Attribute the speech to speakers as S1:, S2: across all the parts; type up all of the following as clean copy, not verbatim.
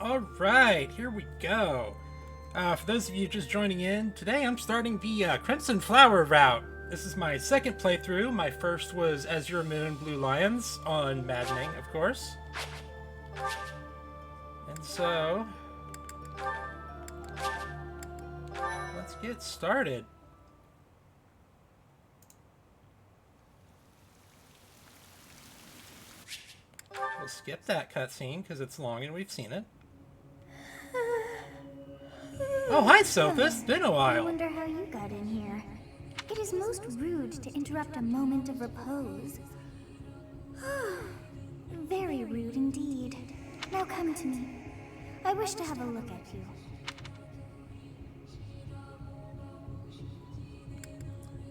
S1: Alright, here we go. For those of you just joining in, today I'm starting the Crimson Flower route. This is my second playthrough. My first was Azure Moon Blue Lions on Maddening, of course. And so, let's get started. We'll skip that cutscene because it's long and we've seen it. Oh, hi, Sophus. Been a while.
S2: I wonder how you got in here. It is most rude to interrupt a moment of repose. Very rude indeed. Now come to me. I wish to have a look at you.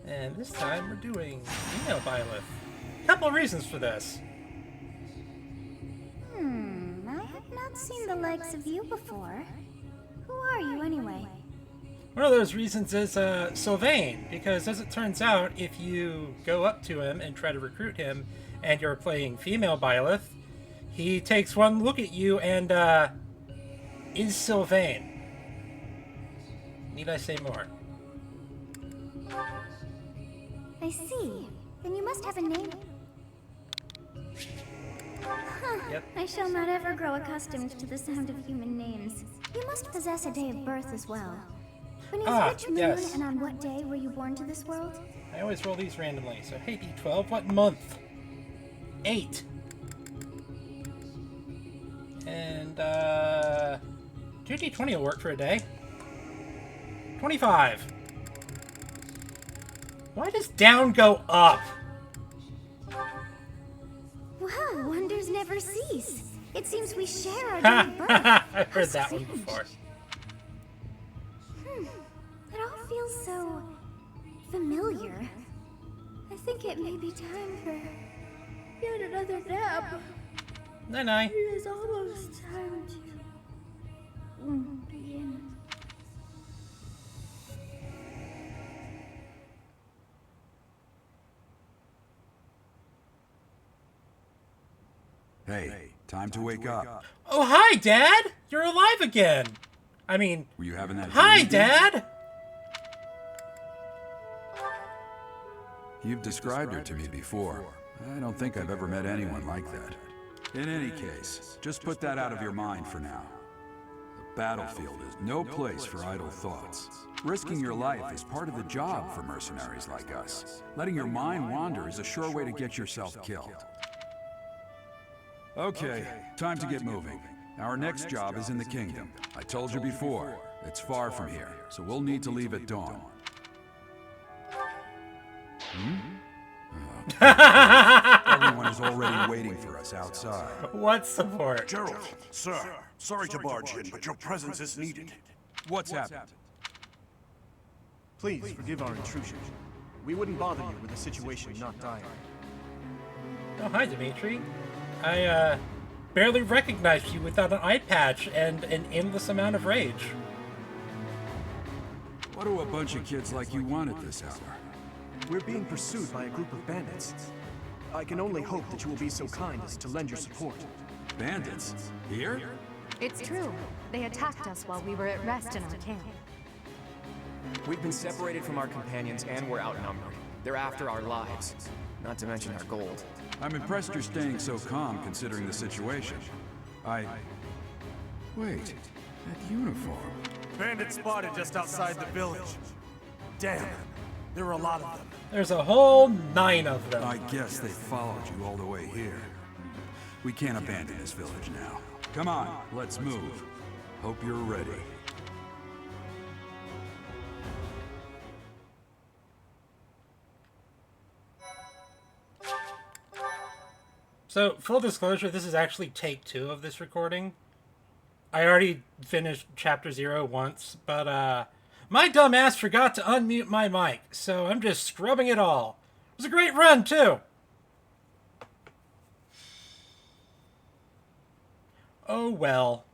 S1: And this time we're doing female Byleth. Couple reasons for this.
S2: I have not seen the likes of you before. Who are you anyway?
S1: One of those reasons is Sylvain, because as it turns out, if you go up to him and try to recruit him, and you're playing female Byleth, he takes one look at you and is Sylvain. Need I say more?
S2: I see. Then you must have a name.
S1: Yep.
S2: I shall not ever grow accustomed to the sound of human names. You must possess a day of birth as well. When is which moon
S1: yes.
S2: and on what day were you born to this world?
S1: I always roll these randomly, so hey D12, what month? 8. And 2D20 will work for a day. 25. Why does down go up?
S2: Wow, wonders never cease. It seems we share our day of birth.
S1: I've heard that one before.
S2: It all feels so familiar. I think it may be time for yet another nap.
S1: Night-night.
S2: It is almost time to begin.
S3: Hey, time to wake up.
S1: Oh, hi, Dad! You're alive again! I mean,
S3: Were you having that
S1: hi,
S3: dream?
S1: Dad!
S3: You've described her to me before. I don't think I've ever met anyone like that. In any case, just put that out of your mind for now. The battlefield is no place for idle thoughts. Risking your life is part of the job for mercenaries like us. Letting your mind wander is a sure way to get yourself killed. Okay, time to get moving. Our next job is in the kingdom. I told you before, it's far from here, so we'll need to leave at dawn. Everyone is already waiting for us outside.
S1: What support?
S4: Gerald, sir, sorry to barge in, but your presence is needed.
S3: What's happened?
S5: Please forgive our intrusion. We wouldn't bother you with a situation not dire.
S1: Oh, hi, Dimitri. I, barely recognized you without an eye patch and an endless amount of rage.
S3: What do a bunch of kids like you want at this hour?
S5: We're being pursued by a group of bandits. I can only hope that you will be so kind as to lend your support.
S3: Bandits? Here?
S6: It's true. They attacked us while we were at rest in our camp.
S7: We've been separated from our companions and we're outnumbered. They're after our lives, not to mention our gold.
S3: I'm impressed you're staying so calm considering the situation. Wait, that uniform.
S4: Bandits spotted just outside the village. Damn, there were a lot of them.
S1: There's a whole 9 of them.
S3: I guess they followed you all the way here. We can't abandon this village now. Come on, let's move. Hope you're ready.
S1: So, full disclosure, this is actually take 2 of this recording. I already finished Chapter 0 once, but, my dumb ass forgot to unmute my mic, so I'm just scrubbing it all. It was a great run, too! Oh well.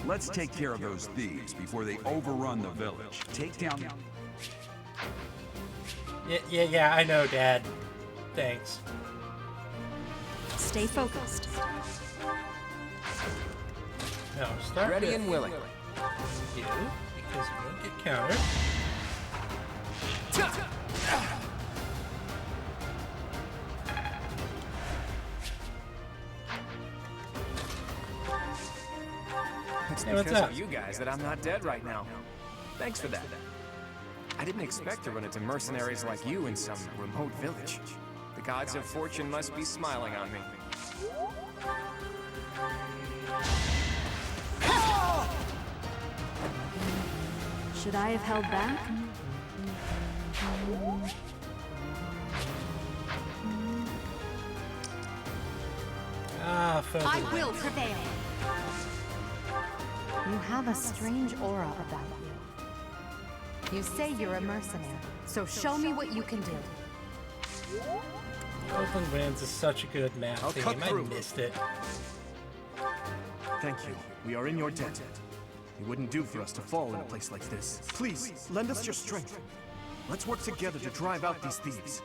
S3: Let's take care of those thieves before they overrun the village. Take down...
S1: Yeah, I know, Dad. Thanks.
S6: Stay focused.
S1: No, start
S7: Ready
S1: with
S7: and willing.
S1: you, because you won't get countered.
S7: It's
S1: Hey, what's
S7: because
S1: up?
S7: of you guys that I'm not dead right now. Thanks for that. I didn't expect to run into mercenaries like you in some remote village. The gods of fortune must be smiling on me.
S6: Should I have held back?
S1: Ah, focus.
S6: I will prevail. You have a strange aura about you. You say you're a mercenary, so show me what you can do.
S1: Oakland Winds is such a good map
S5: I'll
S1: theme.
S5: cut
S1: I
S5: through.
S1: missed it.
S5: Thank you. We are in your debt. It wouldn't do for us to fall in a place like this. Please, lend us your strength. Let's work together to drive out these thieves.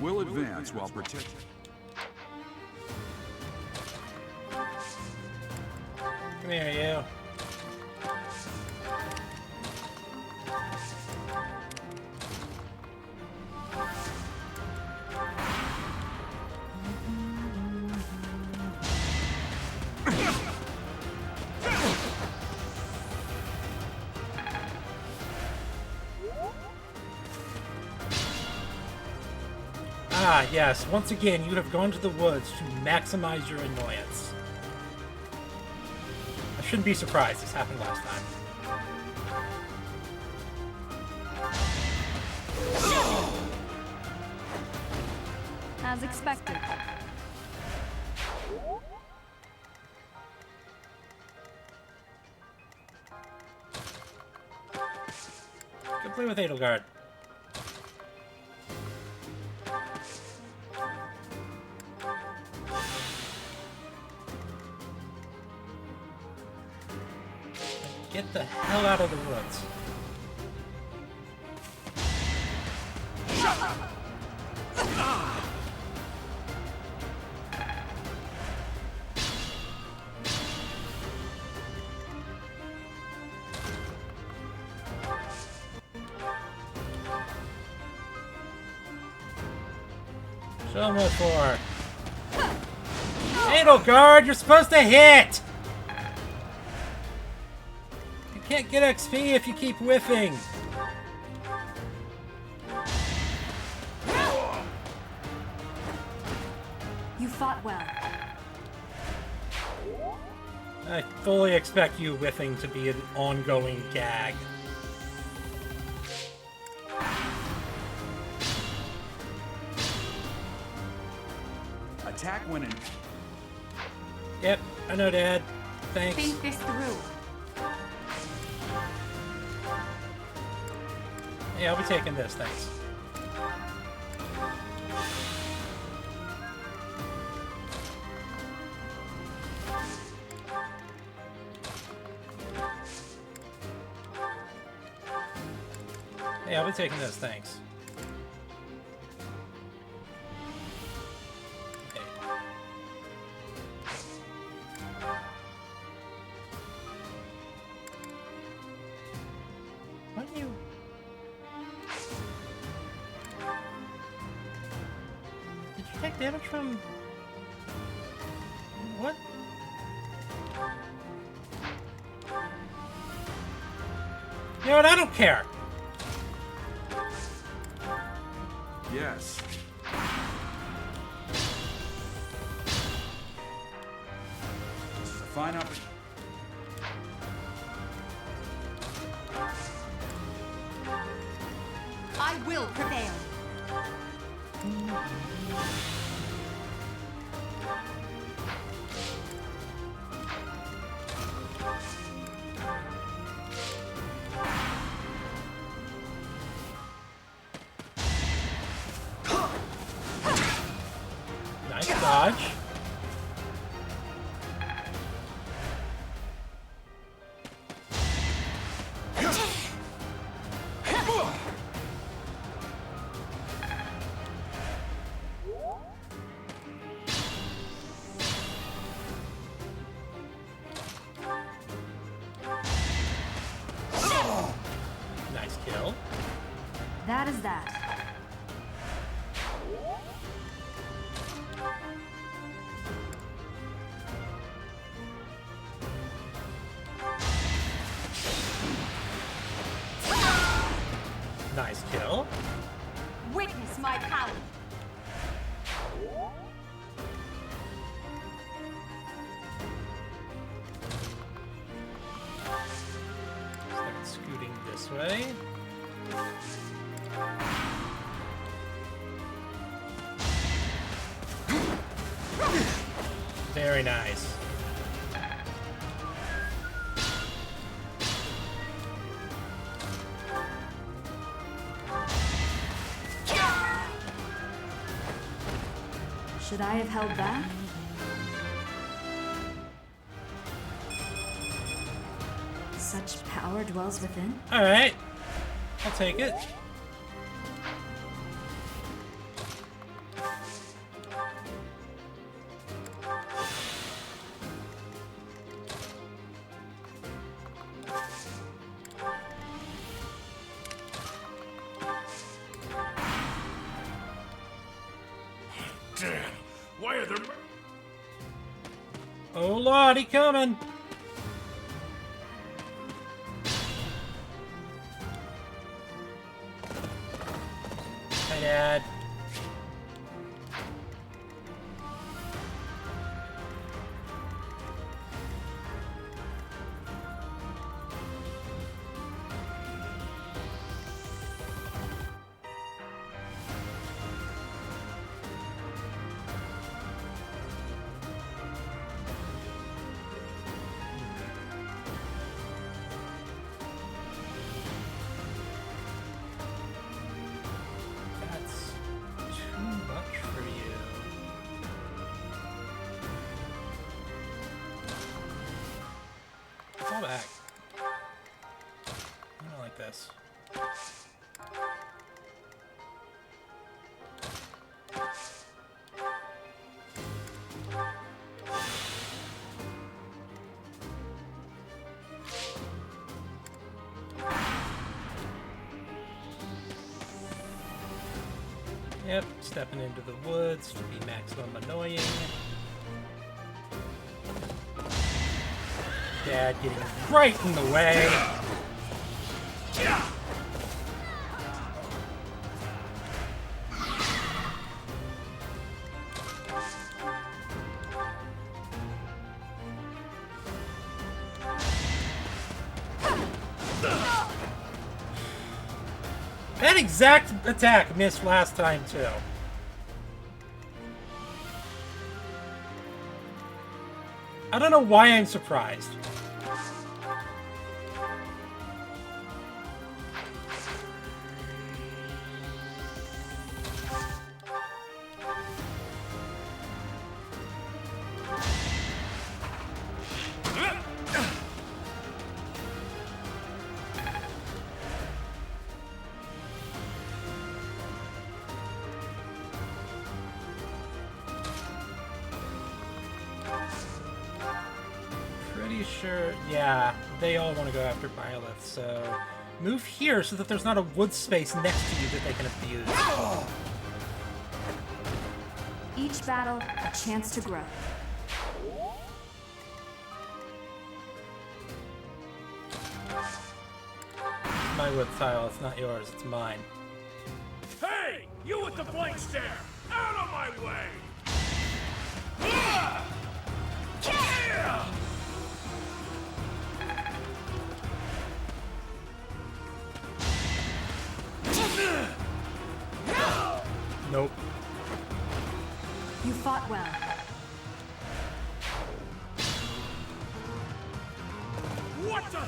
S3: We'll advance while protecting.
S1: Come here, you. Ah, yes. Once again, you have gone to the woods to maximize your annoyance. I shouldn't be surprised. This happened last time.
S6: As expected.
S1: Go play with Edelgard. Get the hell out of the woods. So much for Edelgard, you're supposed to hit! You can't get XP if you keep whiffing.
S6: You fought well.
S1: I fully expect you whiffing to be an ongoing gag.
S3: Attack when in...
S1: Yep, I know, Dad. Thanks.
S6: Think this through.
S1: Yeah, I'll be taking this, thanks. Yeah, I'll be taking this, thanks. Okay. Why don't you... Did you take damage from... What? You know what? I don't care.
S3: Yes. This is a fine opportunity.
S6: I will prevail.
S1: Nice dodge.
S6: bad as that.
S1: Nice kill.
S6: Witness my power.
S1: Start scooting this way. Very nice.
S6: Should I have held back? Such power dwells within.
S1: Alright. I'll take it.
S4: Damn! Why are there...
S1: Oh lord, he coming! Hi, Dad. That's too much for you. Fall back. I don't like this. Yep, stepping into the woods to be maximum annoying. Dad getting right in the way. That exact attack missed last time, too. I don't know why I'm surprised. Pretty sure, yeah, they all want to go after Byleth, so move here so that there's not a wood space next to you that they can abuse.
S6: Each battle, a chance to grow.
S1: It's my wood tile, it's not yours, it's mine.
S4: Hey! You with the blank stare! Out of my way!
S1: Nope.
S6: You fought well.
S4: What the?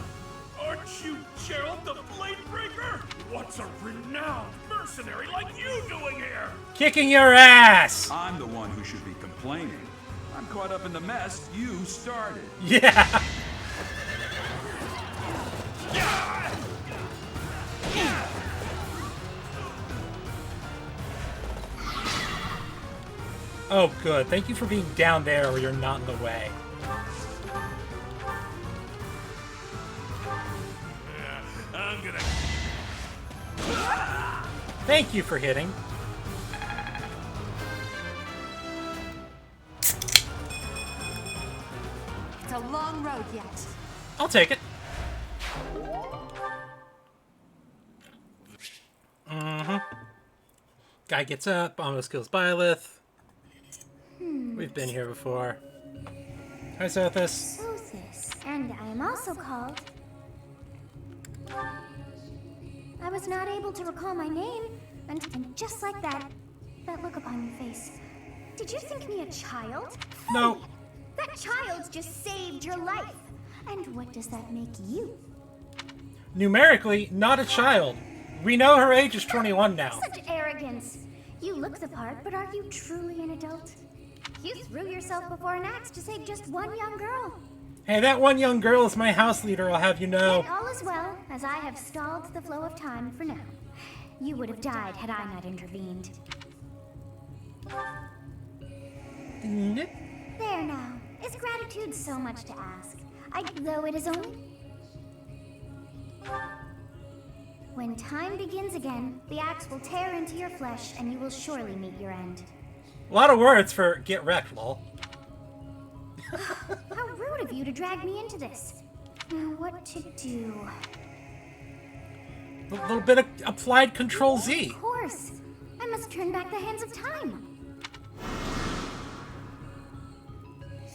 S4: Aren't you Gerald the Bladebreaker? What's a renowned mercenary like you doing here?
S1: Kicking your ass!
S3: I'm the one who should be complaining. I'm caught up in the mess you started.
S1: Yeah! Oh, good. Thank you for being down there where you're not in the way.
S4: I'm gonna...
S1: Thank you for hitting.
S6: It's a long road yet.
S1: I'll take it. Guy gets up, almost kills Byleth. We've been here before. Hi, Sothis.
S2: Sothis. And I am also called... I was not able to recall my name, and just like that look upon your face. Did you think me a child?
S1: No.
S2: That child just saved your life. And what does that make you?
S1: Numerically, not a child. We know her age is 21 now.
S2: Such arrogance. You look the part, but are you truly an adult? You threw yourself before an axe to save just one young girl.
S1: Hey, that one young girl is my house leader, I'll have you know.
S2: And all is well, as I have stalled the flow of time for now. You would have died had I not intervened.
S1: Nip.
S2: There now. Is gratitude so much to ask? Though it is only... When time begins again, the axe will tear into your flesh, and you will surely meet your end.
S1: A lot of words for get wrecked, lol.
S2: How rude of you to drag me into this. Now, what to do?
S1: A little bit of applied Control Z.
S2: Of course. I must turn back the hands of time.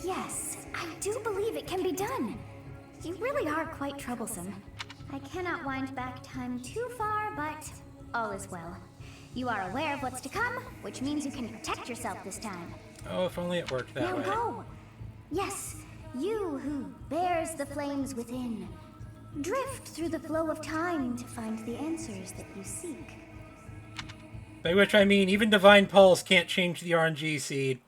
S2: Yes, I do believe it can be done. You really are quite troublesome. I cannot wind back time too far, but all is well. You are aware of what's to come, which means you can protect yourself this time.
S1: Oh, if only it worked that
S2: Now
S1: way.
S2: go! Yes, you who bears the flames within. Drift through the flow of time to find the answers that you seek.
S1: By which I mean, even Divine Pulse can't change the RNG seed.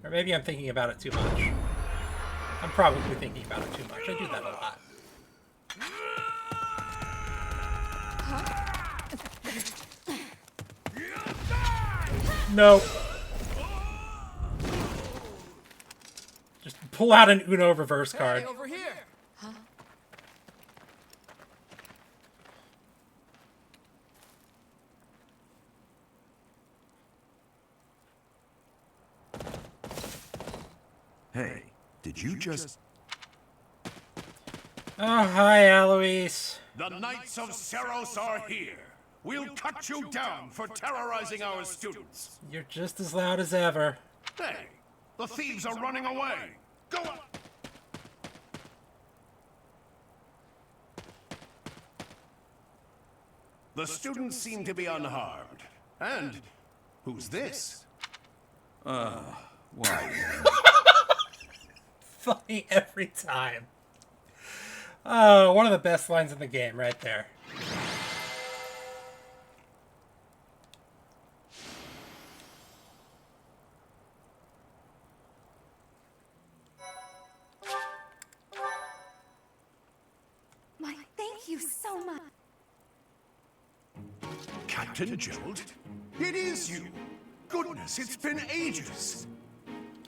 S1: Or maybe I'm thinking about it too much. I'm probably thinking about it too much. I do that a lot. No. Just pull out an Uno reverse card.
S7: Hey, over here.
S3: Hey, did you just...
S1: Oh, hi, Alois.
S4: The Knights of Seros are here. We'll cut you down for terrorizing our students.
S1: You're just as loud as ever.
S4: Hey, the thieves are running away. Go on. The students seem to be unharmed. And who's this?
S3: Why?
S1: Funny every time. Oh, one of the best lines in the game right there.
S6: My, thank you so much.
S4: Captain Gerald? It is you! Goodness, it's been ages!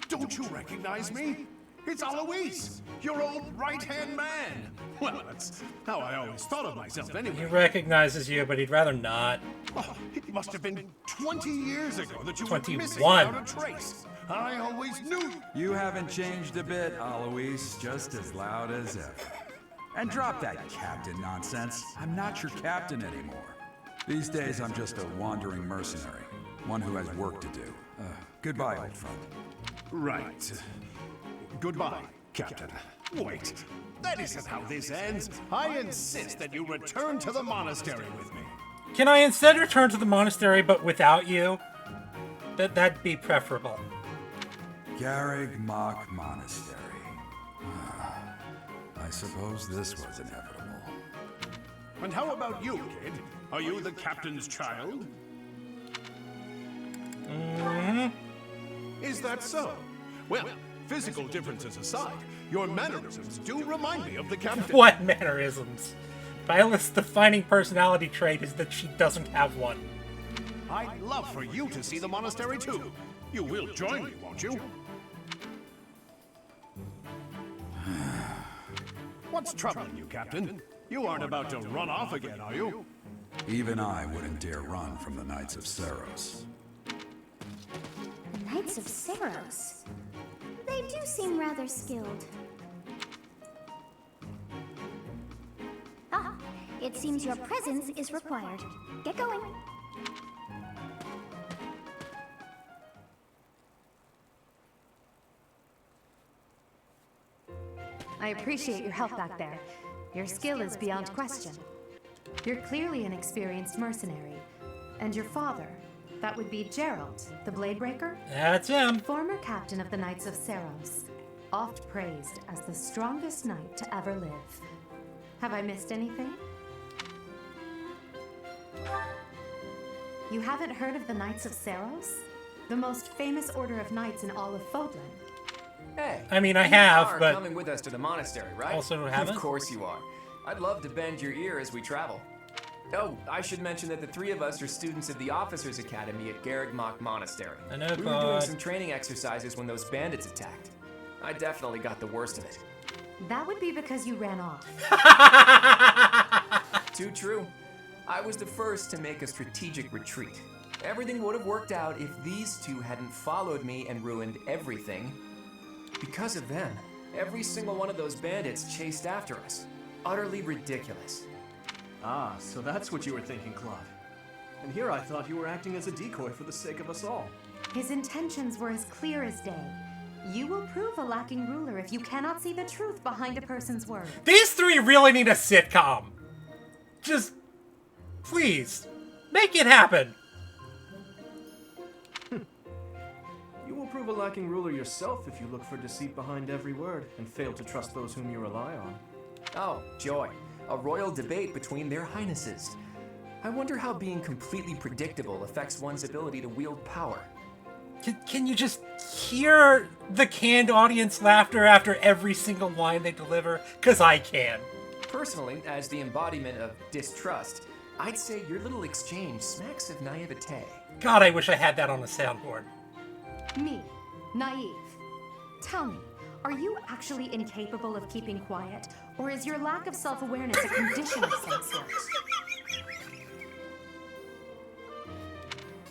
S4: Don't you recognize me? It's Alois, your old right-hand man! Well, that's how I always thought of myself
S1: He
S4: anyway.
S1: recognizes you, but he'd rather not.
S4: Oh, it must have been 20 years ago that you
S1: 21.
S4: went missing without a trace. I always knew...
S3: You haven't changed a bit, Alois. Just as loud as ever. And drop that captain nonsense. I'm not your captain anymore. These days, I'm just a wandering mercenary. One who has work to do. Goodbye, old friend.
S4: Right. Goodbye, Captain. Wait, that isn't how this ends. I insist that you return to the monastery with me.
S1: Can I instead return to the monastery, but without you? That'd be preferable.
S3: Garrig Mach Monastery. I suppose this was inevitable.
S4: And how about you, kid? Are you the captain's child? Is that so? Well, physical differences aside, your mannerisms do remind me of the captain.
S1: What mannerisms? Violet's defining personality trait is that she doesn't have one.
S4: I'd love for you to see the monastery too. You will join me, won't you? What's troubling you, Captain? You aren't about to run off again, are you?
S3: Even I wouldn't dare run from the Knights of Saros.
S2: The Knights of Saros. They do seem rather skilled. Ah, it seems your presence is required. Get going.
S6: I appreciate your help back there. Your skill is beyond question. You're clearly an experienced mercenary. And your father, that would be Gerald, the Bladebreaker?
S1: That's him.
S6: Former captain of the Knights of Saros, oft praised as the strongest knight to ever live. Have I missed anything? You haven't heard of the Knights of Saros? The most famous order of knights in all of Fodlan.
S7: Hey.
S1: I mean, I
S7: you
S1: have,
S7: are
S1: but
S7: coming with us to the monastery, right?
S1: also haven't.
S7: Of course you are. I'd love to bend your ear as we travel. Oh, I should mention that the three of us are students of the Officers' Academy at Garrigmach Monastery.
S1: I know,
S7: We were doing
S1: Claude.
S7: some training exercises when those bandits attacked. I definitely got the worst of it.
S6: That would be because you ran off.
S7: Too true. I was the first to make a strategic retreat. Everything would have worked out if these two hadn't followed me and ruined everything. Because of them, every single one of those bandits chased after us. Utterly ridiculous.
S5: Ah, so that's what you were thinking, Claude. And here I thought you were acting as a decoy for the sake of us all.
S6: His intentions were as clear as day. You will prove a lacking ruler if you cannot see the truth behind a person's words.
S1: These three really need a sitcom. Just, please, make it happen.
S5: You will prove a lacking ruler yourself if you look for deceit behind every word and fail to trust those whom you rely on.
S7: Oh, joy. A royal debate between their highnesses. I wonder how being completely predictable affects one's ability to wield power.
S1: Can you just hear the canned audience laughter after every single line they deliver? Because I can.
S7: Personally, as the embodiment of distrust, I'd say your little exchange smacks of naivete.
S1: God, I wish I had that on the soundboard.
S6: Me, naive. Tell me, are you actually incapable of keeping quiet, or is your lack of self-awareness a condition of some sort?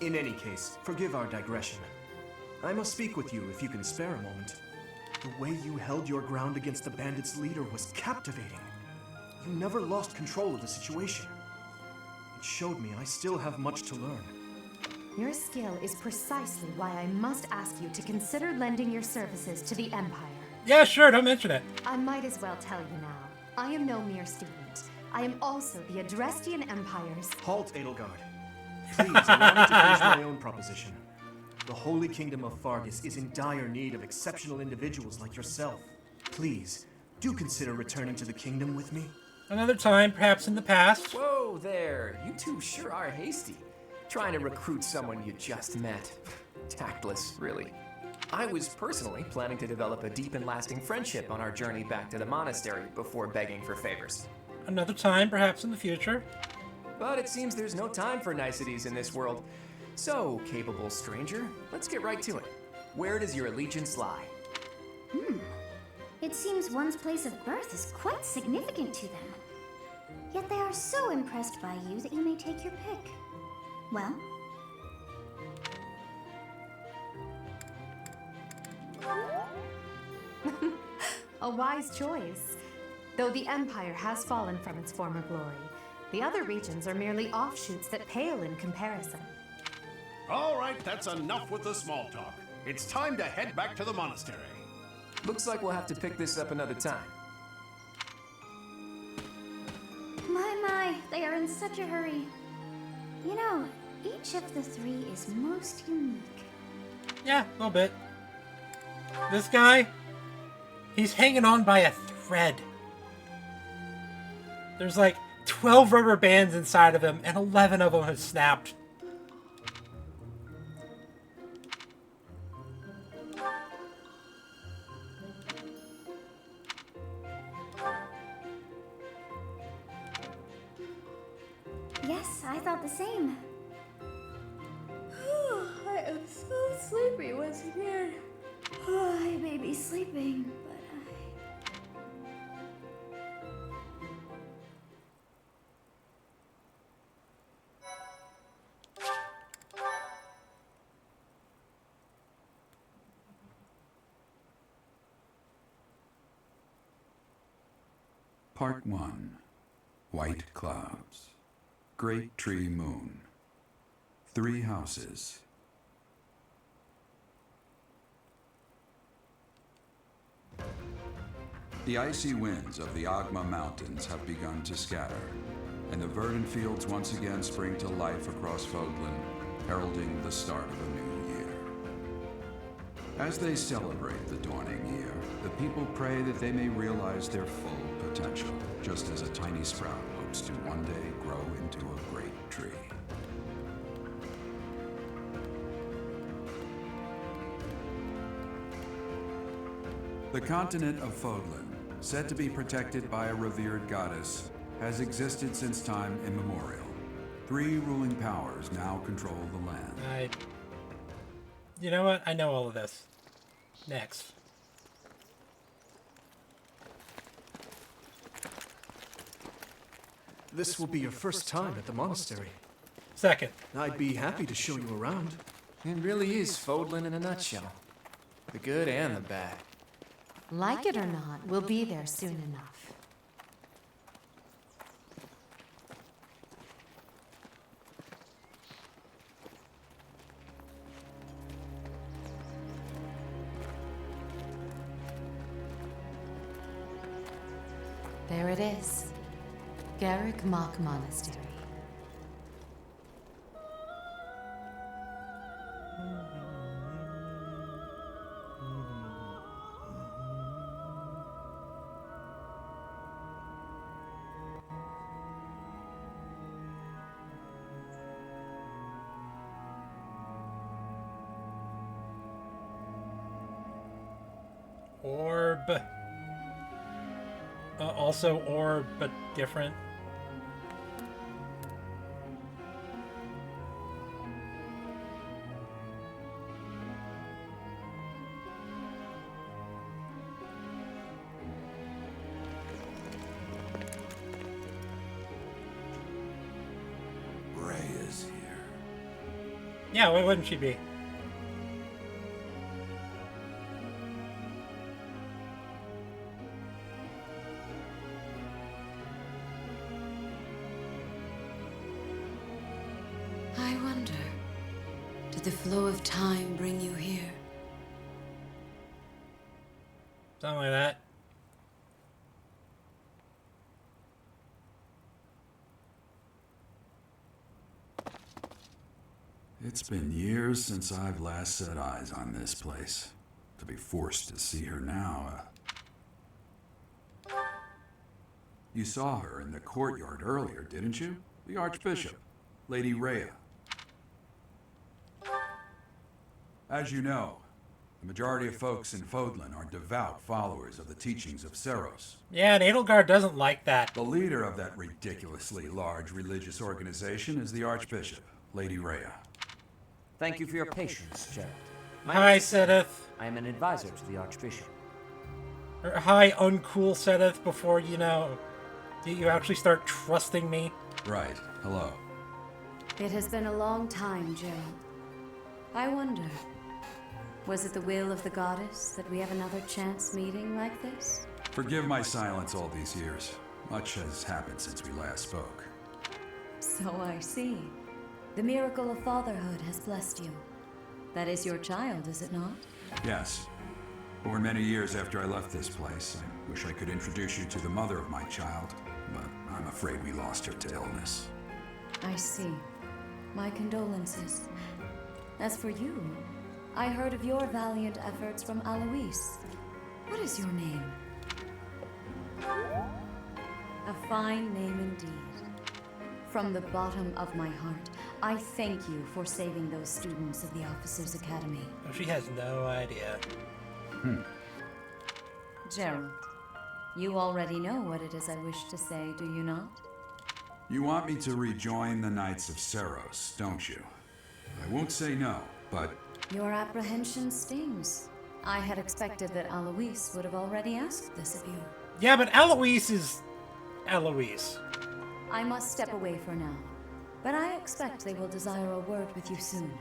S5: In any case, forgive our digression. I must speak with you if you can spare a moment. The way you held your ground against the bandits' leader was captivating. You never lost control of the situation. It showed me I still have much to learn.
S6: Your skill is precisely why I must ask you to consider lending your services to the Empire.
S1: Yeah, sure, don't mention it.
S6: I might as well tell you now. I am no mere student. I am also the Adrestian Empire's...
S5: Halt, Edelgard. Please allow me to finish my own proposition. The Holy Kingdom of Fargus is in dire need of exceptional individuals like yourself. Please, do consider returning to the kingdom with me.
S1: Another time, perhaps in the past.
S7: Whoa there, you two sure are hasty. Trying to recruit someone you just met. Tactless, really. I was personally planning to develop a deep and lasting friendship on our journey back to the monastery before begging for favors.
S1: Another time, perhaps in the future.
S7: But it seems there's no time for niceties in this world. So, capable stranger, let's get right to it. Where does your allegiance lie?
S2: It seems one's place of birth is quite significant to them. Yet they are so impressed by you that you may take your pick. Well?
S6: A wise choice. Though the Empire has fallen from its former glory, the other regions are merely offshoots that pale in comparison.
S4: All right, that's enough with the small talk. It's time to head back to the monastery.
S7: Looks like we'll have to pick this up another time.
S2: My, they are in such a hurry. You know, each of the three is most unique.
S1: Yeah, a little bit. This guy, he's hanging on by a thread. There's like 12 rubber bands inside of him, and 11 of them have snapped.
S2: Yes, I thought the same. I am so sleepy once again. I may be sleeping, but
S3: Part 1. White clouds. Great tree moon. 3 houses. The icy winds of the Agma Mountains have begun to scatter, and the verdant fields once again spring to life across Fodlan, heralding the start of a new year. As they celebrate the dawning year, the people pray that they may realize their full potential, just as a tiny sprout hopes to one day grow into a great tree. The continent of Fodlan, said to be protected by a revered goddess, has existed since time immemorial. 3 ruling powers now control the land.
S1: You know what? I know all of this. Next.
S5: This will be your first time at the monastery.
S1: Second.
S5: I'd be happy to show you around.
S7: It really is Fodlan in a nutshell. The good and the bad.
S6: Like it or not, we'll be there soon enough. There it is. Garrick Mock Monastery.
S1: Orb. Also orb, but different.
S3: Ray is here.
S1: Yeah, why wouldn't she be?
S8: I wonder, did the flow of time bring you here?
S1: Something like that.
S3: It's been years since I've last set eyes on this place. To be forced to see her now, You saw her in the courtyard earlier, didn't you? The Archbishop, Lady Rhea. As you know, the majority of folks in Fodlan are devout followers of the teachings of Seros.
S1: Yeah, and Edelgard doesn't like that.
S3: The leader of that ridiculously large religious organization is the Archbishop, Lady Rhea.
S9: Thank you for your patience, Gerald.
S1: Hi, Sedith.
S9: I am an advisor to the Archbishop.
S1: Or hi, uncool Sedith, before, you actually start trusting me.
S3: Right. Hello.
S8: It has been a long time, Gerald. I wonder, was it the will of the goddess that we have another chance meeting like this?
S3: Forgive my silence all these years. Much has happened since we last spoke.
S8: So I see. The miracle of fatherhood has blessed you. That is your child, is it not?
S3: Yes. Born many years after I left this place. I wish I could introduce you to the mother of my child, but I'm afraid we lost her to illness.
S8: I see. My condolences. As for you, I heard of your valiant efforts from Alois. What is your name? A fine name indeed. From the bottom of my heart, I thank you for saving those students of the Officers' Academy.
S1: Oh, she has no idea.
S8: Gerald, you already know what it is I wish to say, do you not?
S3: You want me to rejoin the Knights of Seros, don't you? I won't say no, but...
S8: Your apprehension stings. I had expected that Alois would have already asked this of you.
S1: Yeah, but Eloise is... Eloise.
S8: I must step away for now, but I expect they will desire a word with you soon.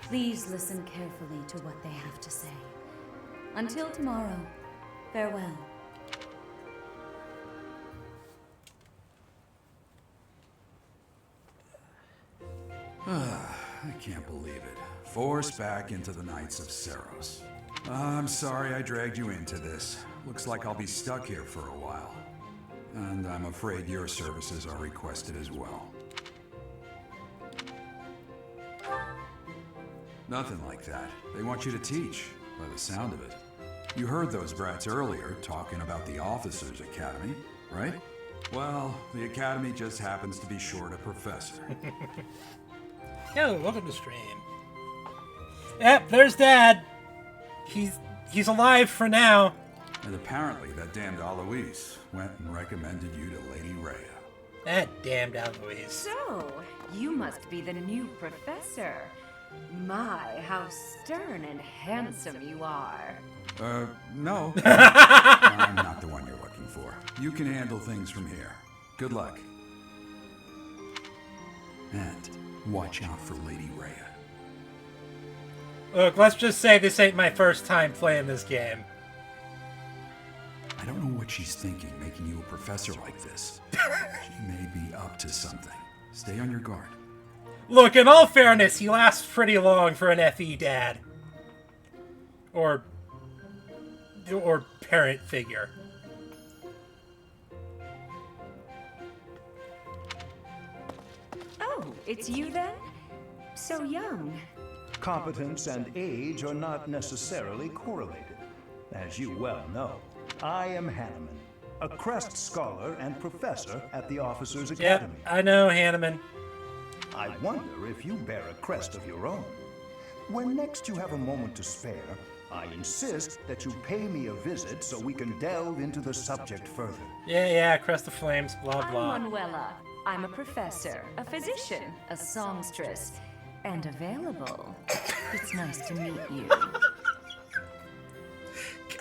S8: Please listen carefully to what they have to say. Until tomorrow, farewell.
S3: I can't believe it. Forced back into the Knights of Seros. I'm sorry I dragged you into this. Looks like I'll be stuck here for a while. And I'm afraid your services are requested as well. Nothing like that. They want you to teach, by the sound of it. You heard those brats earlier talking about the Officers' Academy, right? Well, the Academy just happens to be short a professor.
S1: Yo, welcome to stream. Yep, there's Dad. He's alive for now.
S3: And apparently that damned Alois went and recommended you to Lady Rhea.
S1: That damned Alois.
S10: So, you must be the new professor. My, how stern and handsome you are.
S3: No. I'm not the one you're looking for. You can handle things from here. Good luck. And watch out for Lady Rhea.
S1: Look, let's just say this ain't my first time playing this game.
S3: I don't know what she's thinking, making you a professor like this. She may be up to something. Stay on your guard.
S1: Look, in all fairness, he lasts pretty long for an FE dad. Or parent figure.
S10: Oh, it's you then? So young.
S11: Competence and age are not necessarily correlated. As you well know, I am Hanneman, a Crest Scholar and Professor at the Officers' Academy.
S1: Yep, I know, Hanneman.
S11: I wonder if you bear a crest of your own. When next you have a moment to spare, I insist that you pay me a visit so we can delve into the subject further.
S1: Yeah, Crest of Flames, blah, blah.
S10: I'm Manuela. I'm a professor, a physician, a songstress, and available. It's nice to meet you.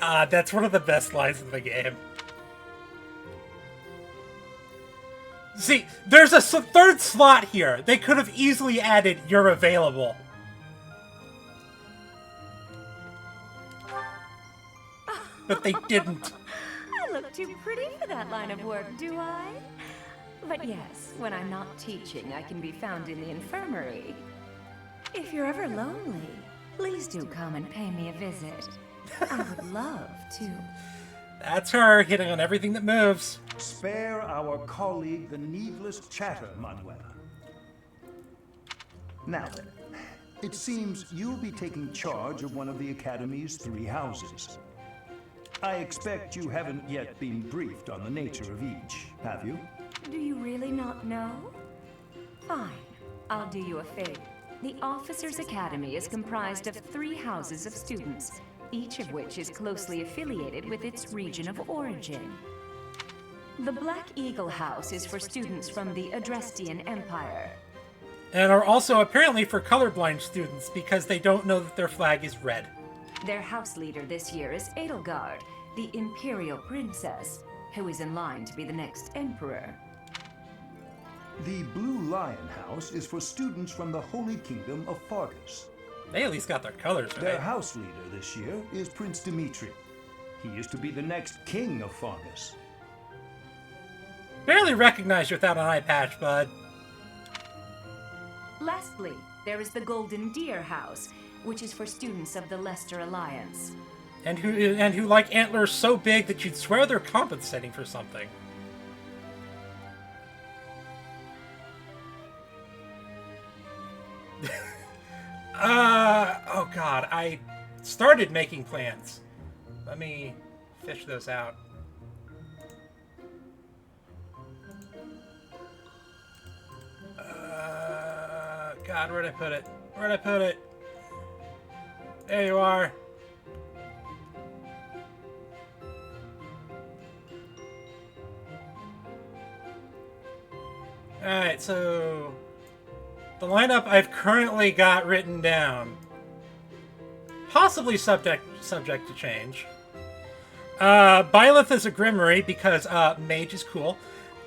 S1: God, that's one of the best lines in the game. See, there's a third slot here. They could have easily added, "You're available." But they didn't.
S10: I look too pretty for that line of work, do I? But yes, when I'm not teaching, I can be found in the infirmary. If you're ever lonely, please do come and pay me a visit. I would love to.
S1: That's her, hitting on everything that moves.
S11: Spare our colleague the needless chatter, Manuela. Now then, it seems you'll be taking charge of one of the Academy's 3 houses. I expect you haven't yet been briefed on the nature of each, have you?
S10: Do you really not know? Fine, I'll do you a favor. The Officers' Academy is comprised of 3 houses of students, each of which is closely affiliated with its region of origin. The Black Eagle House is for students from the Adrestian Empire.
S1: And are also apparently for colorblind students because they don't know that their flag is red.
S10: Their house leader this year is Edelgard, the Imperial Princess, who is in line to be the next Emperor.
S11: The Blue Lion House is for students from the Holy Kingdom of Fargus.
S1: They at least got their colors right.
S11: Their house leader this year is Prince Dimitri. He is to be the next king of Fargus.
S1: Barely recognized you without an eye patch, bud.
S10: Lastly, there is the Golden Deer House, which is for students of the Leicester Alliance.
S1: And who like antlers so big that you'd swear they're compensating for something. Oh god, I started making plans. Let me fish those out. God, where'd I put it? Where'd I put it? There you are. Alright, so the lineup I've currently got written down. Possibly subject to change. Byleth is a Grimory because Mage is cool.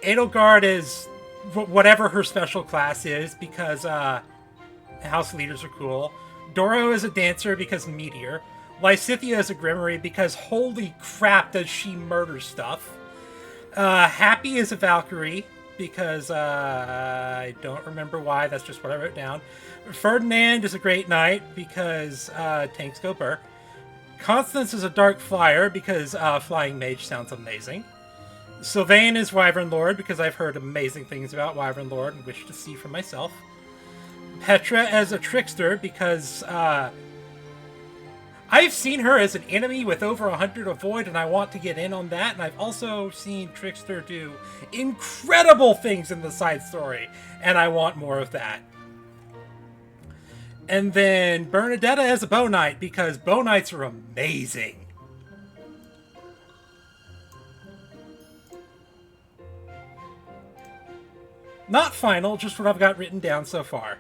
S1: Edelgard is whatever her special class is because House Leaders are cool. Doro is a Dancer because Meteor. Lysithia is a Grimory because holy crap does she murder stuff. Happy is a Valkyrie because I don't remember why. That's just what I wrote down. Ferdinand is a great knight because tanks go burr. Constance is a dark flyer because flying mage sounds amazing. Sylvain is Wyvern Lord because I've heard amazing things about Wyvern Lord and wish to see for myself. Petra as a trickster because I've seen her as an enemy with over 100 avoid, and I want to get in on that. And I've also seen Trickster do incredible things in the side story, and I want more of that. And then Bernadetta as a Bow Knight, because Bow Knights are amazing. Not final, just what I've got written down so far.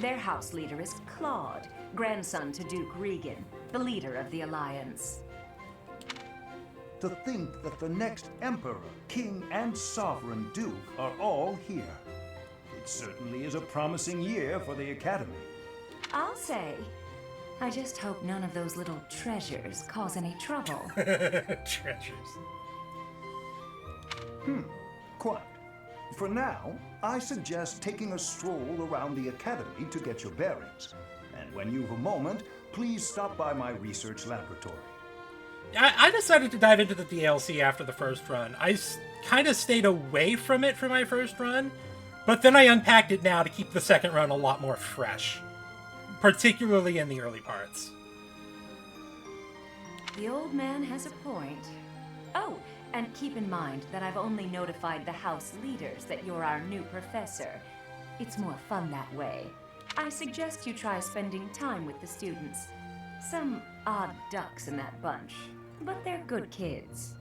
S10: Their house leader is Claude, grandson to Duke Regan, the leader of the Alliance.
S11: To think that the next Emperor, King, and Sovereign Duke are all here. It certainly is a promising year for the Academy.
S10: I'll say. I just hope none of those little treasures cause any trouble.
S1: Treasures.
S11: Quite. For now, I suggest taking a stroll around the Academy to get your bearings. And when you've a moment, please stop by my research laboratory.
S1: I decided to dive into the DLC after the first run. I kind of stayed away from it for my first run, but then I unpacked it now to keep the second run a lot more fresh, particularly in the early parts.
S10: The old man has a point. Oh, and keep in mind that I've only notified the house leaders that you're our new professor. It's more fun that way. I suggest you try spending time with the students. Some odd ducks in that bunch, but they're good kids.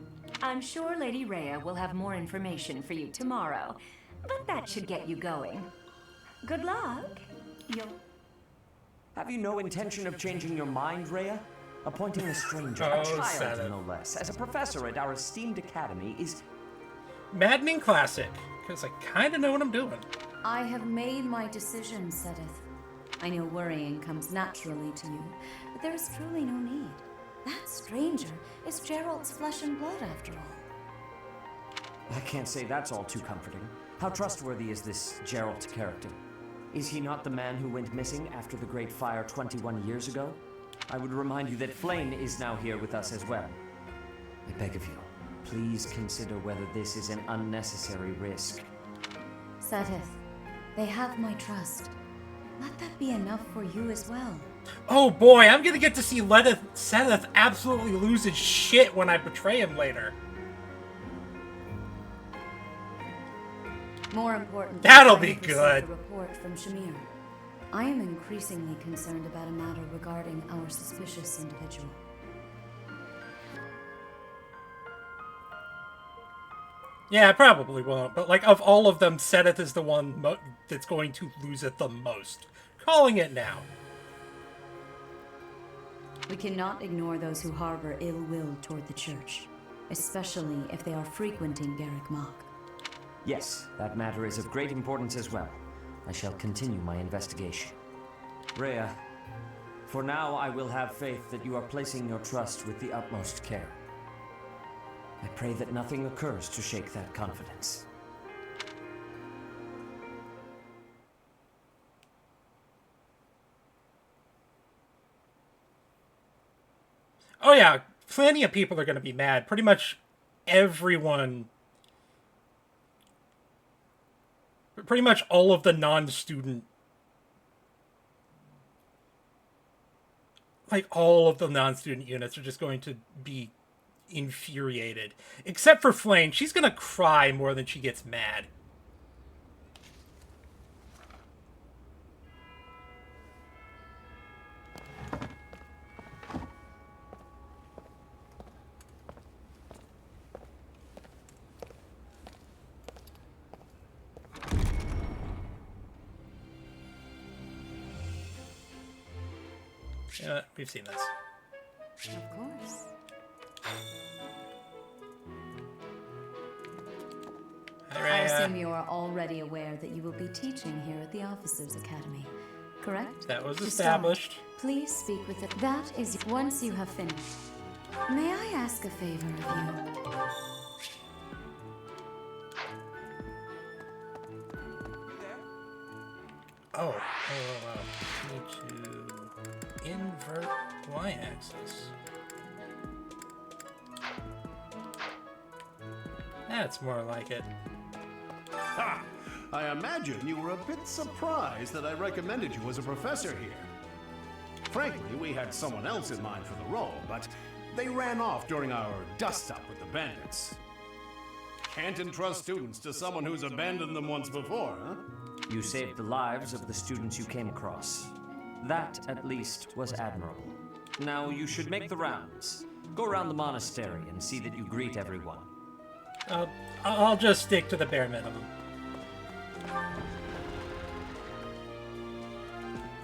S10: I'm sure Lady Rhea will have more information for you tomorrow, but that should get you going. Good luck.
S9: Have you no intention of changing your mind, Rhea? Appointing a stranger, a child no less, as a professor at our esteemed academy is...
S1: Maddening classic, because I kind of know what I'm doing.
S8: I have made my decision, Sedith. I know worrying comes naturally to you, but there is truly no need. That stranger is Gerald's flesh and blood, after all.
S9: I can't say that's all too comforting. How trustworthy is this Gerald character? Is he not the man who went missing after the Great Fire 21 years ago? I would remind you that Flame is now here with us as well. I beg of you, please consider whether this is an unnecessary risk.
S8: Sedith, they have my trust. Let that be enough for you as well.
S1: Oh boy, I'm gonna get to see Sedith absolutely lose his shit when I betray him later.
S8: More important,
S1: that'll be good.
S8: The report from Shamir. I am increasingly concerned about a matter regarding our suspicious individual.
S1: Yeah, I probably won't, but like of all of them, Sedith is the one that's going to lose it the most. Calling it now.
S8: We cannot ignore those who harbor ill will toward the church, especially if they are frequenting Garrick Mach.
S9: Yes, that matter is of great importance as well. I shall continue my investigation. Rhea, for now I will have faith that you are placing your trust with the utmost care. I pray that nothing occurs to shake that confidence.
S1: Oh yeah, plenty of people are going to be mad. Pretty much everyone... Pretty much all of the non-student... Like, all of the non-student units are just going to be infuriated. Except for Flame. She's going to cry more than she gets mad. Yeah, we've seen this.
S8: Of course. I assume you are already aware that you will be teaching here at the Officers' Academy, correct?
S1: That was established.
S8: Please speak with it. That is once you have finished. May I ask a favor of you?
S1: Oh, need to invert y-axis. That's more like it.
S4: Ha! I imagine you were a bit surprised that I recommended you as a professor here. Frankly, we had someone else in mind for the role, but they ran off during our dust-up with the bandits. Can't entrust students to someone who's abandoned them once before, huh?
S9: You saved the lives of the students you came across. That, at least, was admirable. Now you should make the rounds. Go around the monastery and see that you greet everyone.
S1: I'll just stick to the bare minimum.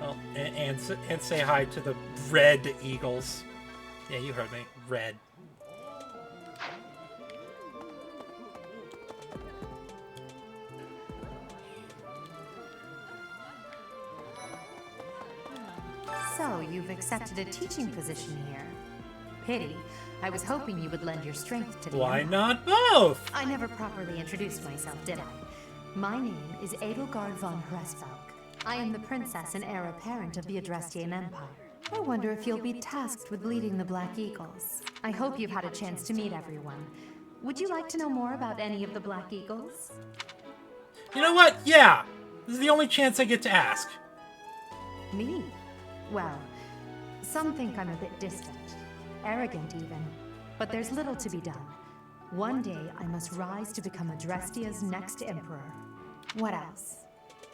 S1: Oh, and say hi to the red eagles. Yeah, you heard me. Red.
S6: So, you've accepted a teaching position here. Pity. I was hoping you would lend your strength to the
S1: Why
S6: Empire.
S1: not both?
S6: I never properly introduced myself, did I? My name is Edelgard von Hresbalg. I am the princess and heir apparent of the Adrestian Empire. I wonder if you'll be tasked with leading the Black Eagles. I hope you've had a chance to meet everyone. Would you like to know more about any of the Black Eagles?
S1: You know what? Yeah! This is the only chance I get to ask.
S6: Me? Well, some think I'm a bit distant. Arrogant, even. But there's little to be done. One day, I must rise to become Adrestia's next emperor. What else?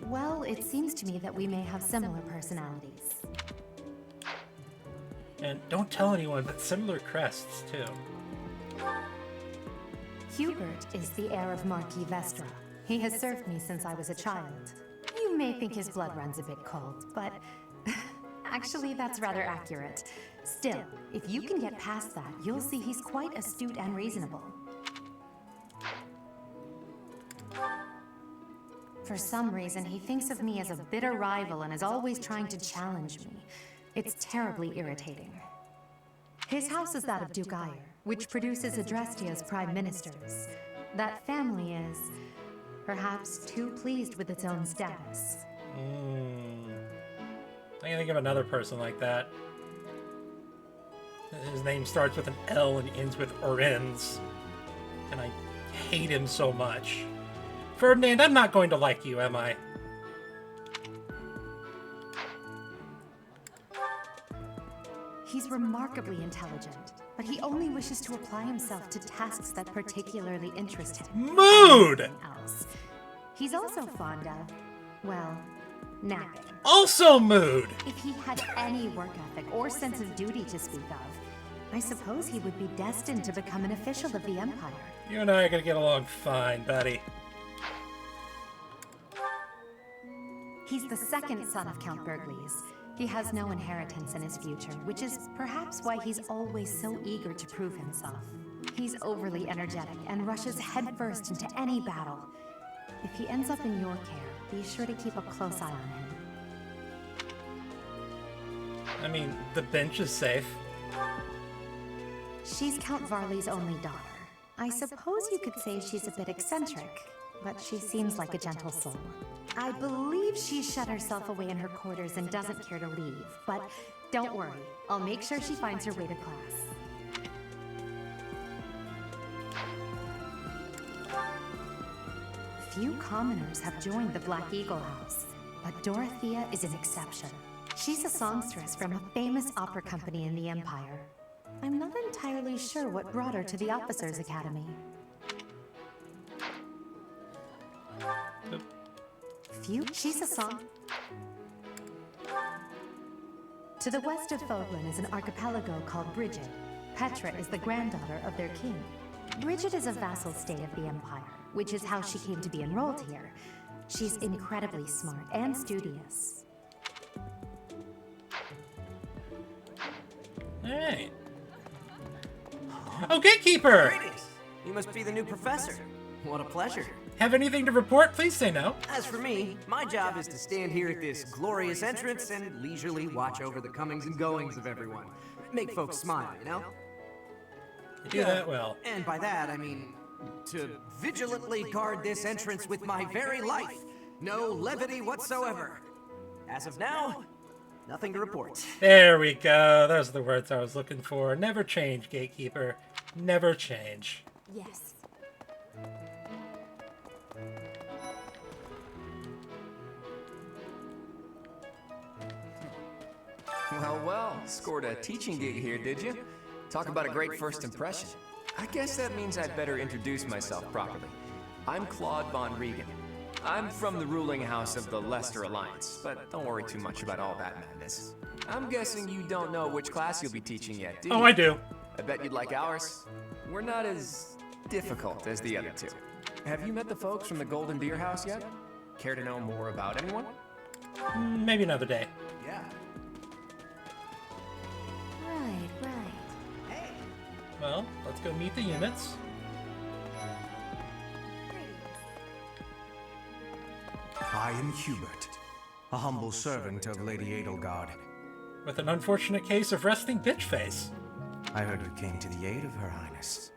S6: Well, it seems to me that we may have similar personalities.
S1: And don't tell anyone, but similar crests, too.
S6: Hubert is the heir of Marquis Vestra. He has served me since I was a child. You may think his blood runs a bit cold, but actually that's rather accurate. Still, if you can get past that, you'll see he's quite astute and reasonable. For some reason, he thinks of me as a bitter rival and is always trying to challenge me. It's terribly irritating. His house is that of Duke Ayer, which produces Adrestia's prime ministers. That family is, perhaps, too pleased with its own status.
S1: I can think of another person like that. His name starts with an L and ends with Orens. And I hate him so much. Ferdinand, I'm not going to like you, am I?
S6: He's remarkably intelligent, but he only wishes to apply himself to tasks that particularly interest him.
S1: Mood!
S6: Nothing else. He's also fond of, well, napping.
S1: Also mood!
S6: If he had any work ethic or sense of duty to speak of, I suppose he would be destined to become an official of the Empire.
S1: You and I are gonna get along fine, buddy.
S6: He's the second son of Count Bergliez. He has no inheritance in his future, which is perhaps why he's always so eager to prove himself. He's overly energetic and rushes headfirst into any battle. If he ends up in your care, be sure to keep a close eye on him.
S1: I mean, the bench is safe.
S6: She's Count Varley's only daughter. I suppose you could say she's a bit eccentric, but she seems like a gentle soul. I believe she's shut herself away in her quarters and doesn't care to leave, but don't worry, I'll make sure she finds her way to class. Few commoners have joined the Black Eagle House, but Dorothea is an exception. She's a songstress from a famous opera company in the Empire. I'm not entirely sure what brought her to the Officers' Academy. She's a song. To the west of Foglin is an archipelago called Brigid. Petra is the granddaughter of their king. Brigid is a vassal state of the Empire, which is how she came to be enrolled here. She's incredibly smart and studious.
S1: Alright. Oh, Gatekeeper!
S12: Greetings! You must be the new professor. What a pleasure.
S1: Have anything to report? Please say no.
S12: As for me, my job is to stand here at this glorious entrance and leisurely watch over the comings and goings of everyone. Make folks smile, you know?
S1: You do that well.
S12: And by that, I mean to vigilantly guard this entrance with my very life. No levity whatsoever. As of now, nothing to report.
S1: There we go. Those are the words I was looking for. Never change, Gatekeeper. Never change.
S2: Yes.
S7: Well, scored a teaching gig here, did you? Talk about a great first impression. I guess that means I'd better introduce myself properly. I'm Claude von Regan. I'm from the ruling house of the Leicester Alliance, but don't worry too much about all that madness. I'm guessing you don't know which class you'll be teaching yet, do you?
S1: Oh, I do.
S7: I bet you'd like ours. We're not as difficult as the other two. Have you met the folks from the Golden Deer House yet? Care to know more about anyone?
S1: Maybe another day.
S12: Yeah.
S2: Right.
S1: Well, let's go meet the units.
S13: I am Hubert, a humble servant of Lady Edelgard.
S1: With an unfortunate case of resting bitch face.
S13: I heard you came to the aid of Her Highness.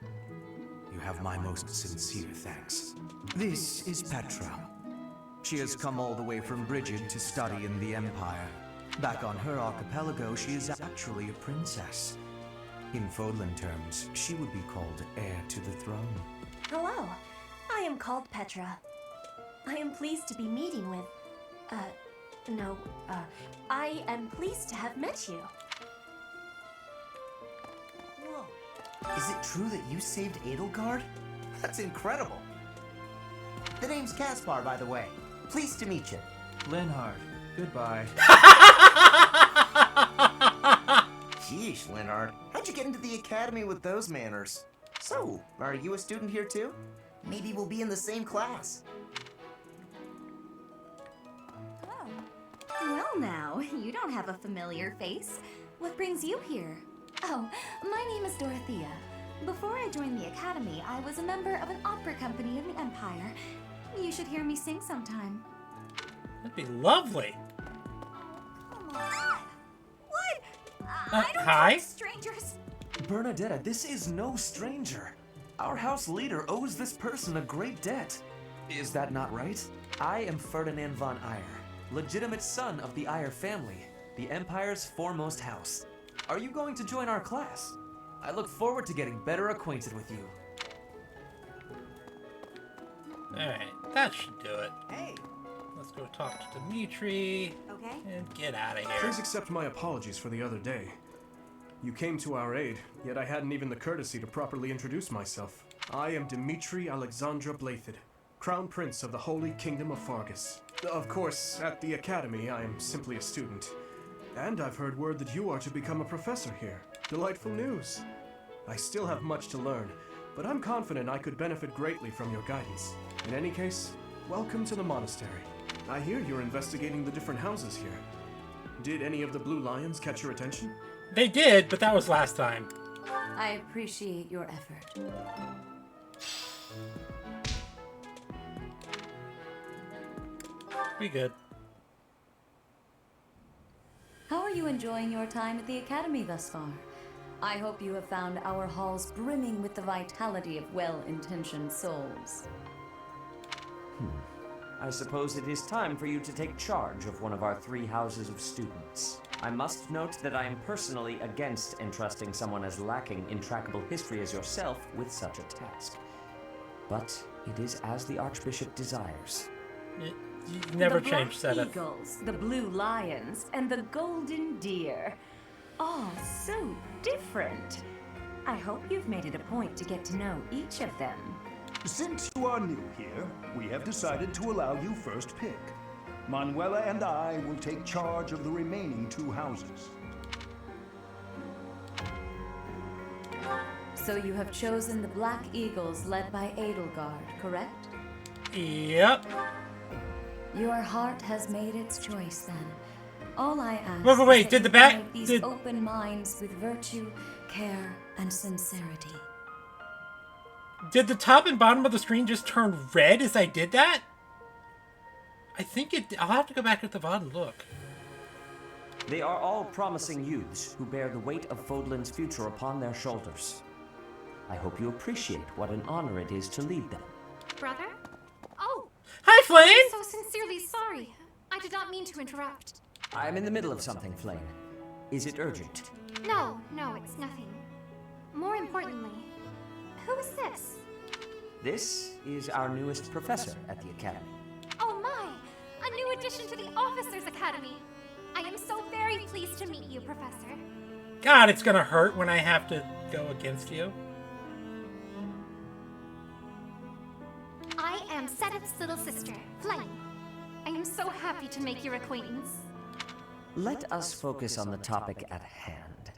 S13: You have my most sincere thanks. This is Petra. She has come all the way from Brigid to study in the Empire. Back on her archipelago, she is actually a princess. In Fodlan terms, she would be called heir to the throne.
S14: Hello, I am called Petra. I am pleased to be meeting with, I am pleased to have met you.
S12: Whoa. Is it true that you saved Edelgard? That's incredible. The name's Caspar, by the way. Pleased to meet you.
S5: Linhard, goodbye.
S12: Sheesh, Linhard. How'd you get into the academy with those manners? So, are you a student here too? Maybe we'll be in the same class.
S2: Well now, you don't have a familiar face. What brings you here? Oh, my name is Dorothea. Before I joined the academy, I was a member of an opera company in the Empire. You should hear me sing sometime.
S1: That'd be lovely.
S2: Come on. What? I don't
S1: hi?
S2: like strangers.
S9: Bernadetta, this is no stranger. Our house leader owes this person a great debt. Is that not right? I am Ferdinand von Eyre, legitimate son of the Eyre family, the Empire's foremost house. Are you going to join our class? I look forward to getting better acquainted with you.
S1: Alright, that should do it.
S12: Hey.
S1: Let's go talk to Dimitri.
S2: Okay.
S1: And get out of here.
S5: Please accept my apologies for the other day. You came to our aid, yet I hadn't even the courtesy to properly introduce myself. I am Dimitri Alexandra Blathid, Crown Prince of the Holy Kingdom of Fargus. Of course, at the Academy, I am simply a student. And I've heard word that you are to become a professor here. Delightful news. I still have much to learn, but I'm confident I could benefit greatly from your guidance. In any case, welcome to the monastery. I hear you're investigating the different houses here. Did any of the Blue Lions catch your attention?
S1: They did, but that was last time.
S8: I appreciate your effort.
S1: We good.
S8: How are you enjoying your time at the Academy thus far? I hope you have found our halls brimming with the vitality of well-intentioned souls.
S9: I suppose it is time for you to take charge of one of our 3 houses of students. I must note that I am personally against entrusting someone as lacking in trackable history as yourself with such a task. But it is as the Archbishop desires.
S1: You never
S10: the
S1: change,
S10: black
S1: Seth.
S10: eagles, the blue lions, and the golden deer. All so different. I hope you've made it a point to get to know each of them.
S11: Since you are new here, we have decided to allow you first pick. Manuela and I will take charge of the remaining 2 houses.
S8: So you have chosen the Black Eagles led by Edelgard, correct?
S1: Yep.
S8: Your heart has made its choice then. All I ask
S1: Wait,
S8: is
S1: did
S8: that
S1: the
S8: you
S1: back-
S8: make these
S1: did-
S8: open minds with virtue, care, and sincerity.
S1: Did the top and bottom of the screen just turn red as I did that? I think it... I'll have to go back at the VOD and look.
S9: They are all promising youths who bear the weight of Fodlan's future upon their shoulders. I hope you appreciate what an honor it is to lead them.
S15: Brother? Oh!
S1: Hi, Flame!
S15: I'm so sincerely sorry. I did not mean to interrupt.
S9: I'm in the middle of something, Flame. Is it urgent?
S15: No, it's nothing. More importantly, who is this?
S9: This is our newest professor at the Academy.
S15: Oh my! A new addition to the Officers Academy! I am so very pleased to meet you, Professor.
S1: God, it's gonna hurt when I have to go against you.
S15: I am Sedith's little sister, Flame. I am so happy to make your acquaintance.
S9: Let us focus on the topic at hand.